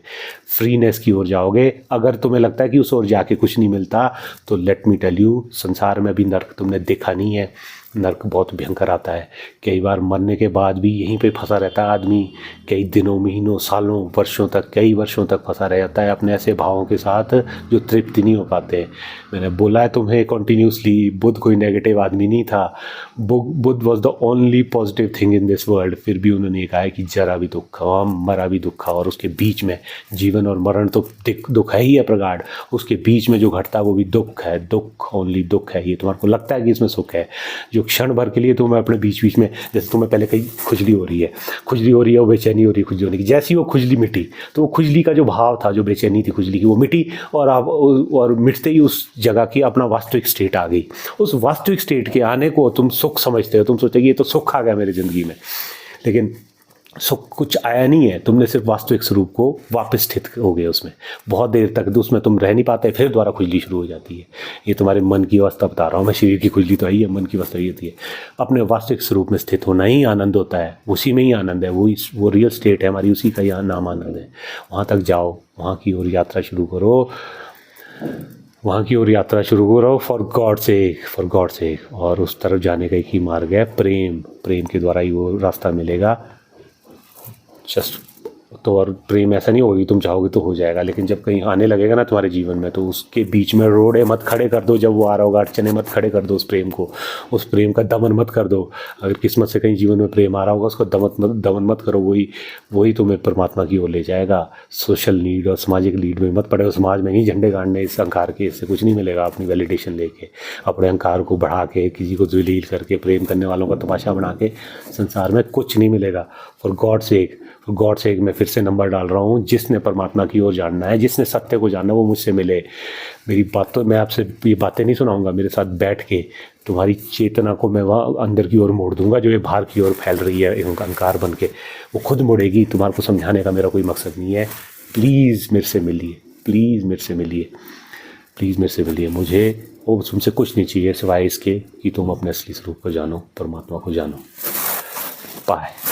फ्रीनेस की ओर जाओगे। अगर तुम्हें लगता है कि उस ओर जाके कुछ नहीं मिलता, तो लेट मी टेल यू, संसार में अभी नर्क तुमने देखा नहीं है। नर्क बहुत भयंकर आता है। कई बार मरने के बाद भी यहीं पे फंसा रहता है आदमी, कई दिनों, महीनों, सालों, वर्षों तक, कई वर्षों तक फंसा रह जाता है अपने ऐसे भावों के साथ जो तृप्ति नहीं हो पाते। मैंने बोला है तुम्हें कॉन्टीन्यूसली, बुद्ध कोई नेगेटिव आदमी नहीं था। Buddha was the only positive thing in this world. फिर भी उन्होंने कहा है कि जरा भी दुख, मरा भी दुख, और उसके बीच में जीवन और मरण तो दुख है ही है प्रगाढ़, उसके बीच में जो घटता है वो भी दुख है, दुख, ओनली दुख है। ये तुम्हारे को लगता है कि इसमें सुख है, जो क्षण भर के लिए तुम्हें अपने बीच बीच में, जैसे तुम्हें पहले कहीं खुजली हो रही है, वो बेचैनी हो रही है खुजली होने की, जैसी वो खुजली मिटी, तो वो खुजली का जो भाव था, जो बेचैनी थी खुजली की, वो मिटी, और मिटते ही उस जगह की अपना वास्तविक स्टेट आ गई। उस वास्तविक स्टेट के आने को तुम सुख समझते हो, तुम सोचते कि ये तो सुख आ गया मेरी ज़िंदगी में, लेकिन सुख कुछ आया नहीं है। तुमने सिर्फ वास्तविक स्वरूप को वापस स्थित हो गए उसमें। बहुत देर तक तो उसमें तुम रह नहीं पाते, फिर दोबारा खुजली शुरू हो जाती है। ये तुम्हारे मन की अवस्था बता रहा हूँ मैं, शरीर की खुजली तो आई है, मन की अवस्था ये होती है। अपने वास्तविक स्वरूप में स्थित होना ही आनंद होता है, उसी में ही आनंद है, वो रियल स्टेट है हमारी, उसी का यहाँ नाम आनंद है। वहाँ तक जाओ, वहाँ की ओर यात्रा शुरू करो, वहाँ की ओर यात्रा शुरू करो, for God sec, for God सेक। और उस तरफ जाने का एक ही मार्ग है, प्रेम। प्रेम के द्वारा ही वो रास्ता मिलेगा। जस्ट तो, और प्रेम ऐसा नहीं होगा कि तुम चाहोगे तो हो जाएगा, लेकिन जब कहीं आने लगेगा ना तुम्हारे जीवन में, तो उसके बीच में रोड़े मत खड़े कर दो। जब वो आ रहा होगा, अड़चने मत खड़े कर दो उस प्रेम को, उस प्रेम का दमन मत कर दो। अगर किस्मत से कहीं जीवन में प्रेम आ रहा होगा, उसको दमन मत करो। वही तुम्हें परमात्मा की ओर ले जाएगा। सोशल नीड और सामाजिक नीड में मत पड़े, समाज में ही झंडे गाड़ने इस अहंकार के, इससे कुछ नहीं मिलेगा। अपनी वैलिडेशन लेके, अपने अहंकार को बढ़ा के, किसी को जलील करके, प्रेम करने वालों का तमाशा बना के संसार में कुछ नहीं मिलेगा। फॉर गॉड सेक, गॉड से मैं फिर से नंबर डाल रहा हूँ, जिसने परमात्मा की ओर जानना है, जिसने सत्य को जानना, वो मुझसे मिले। मेरी बातों, मैं आपसे ये बातें नहीं सुनाऊंगा, मेरे साथ बैठ के तुम्हारी चेतना को मैं वहाँ अंदर की ओर मोड़ दूंगा, जो ये बाहर की ओर फैल रही है अहंकार बन के, वो खुद मुड़ेगी। तुम्हारे को समझाने का मेरा कोई मकसद नहीं है। प्लीज़ मेरे से मिलिए, प्लीज़ मेरे से मिलिए, प्लीज़ मेरे से मिलिए। मुझे वो तुमसे कुछ नहीं चाहिए सिवाय इसके कि तुम अपने असली स्वरूप को जानो, परमात्मा को जानो। बाय।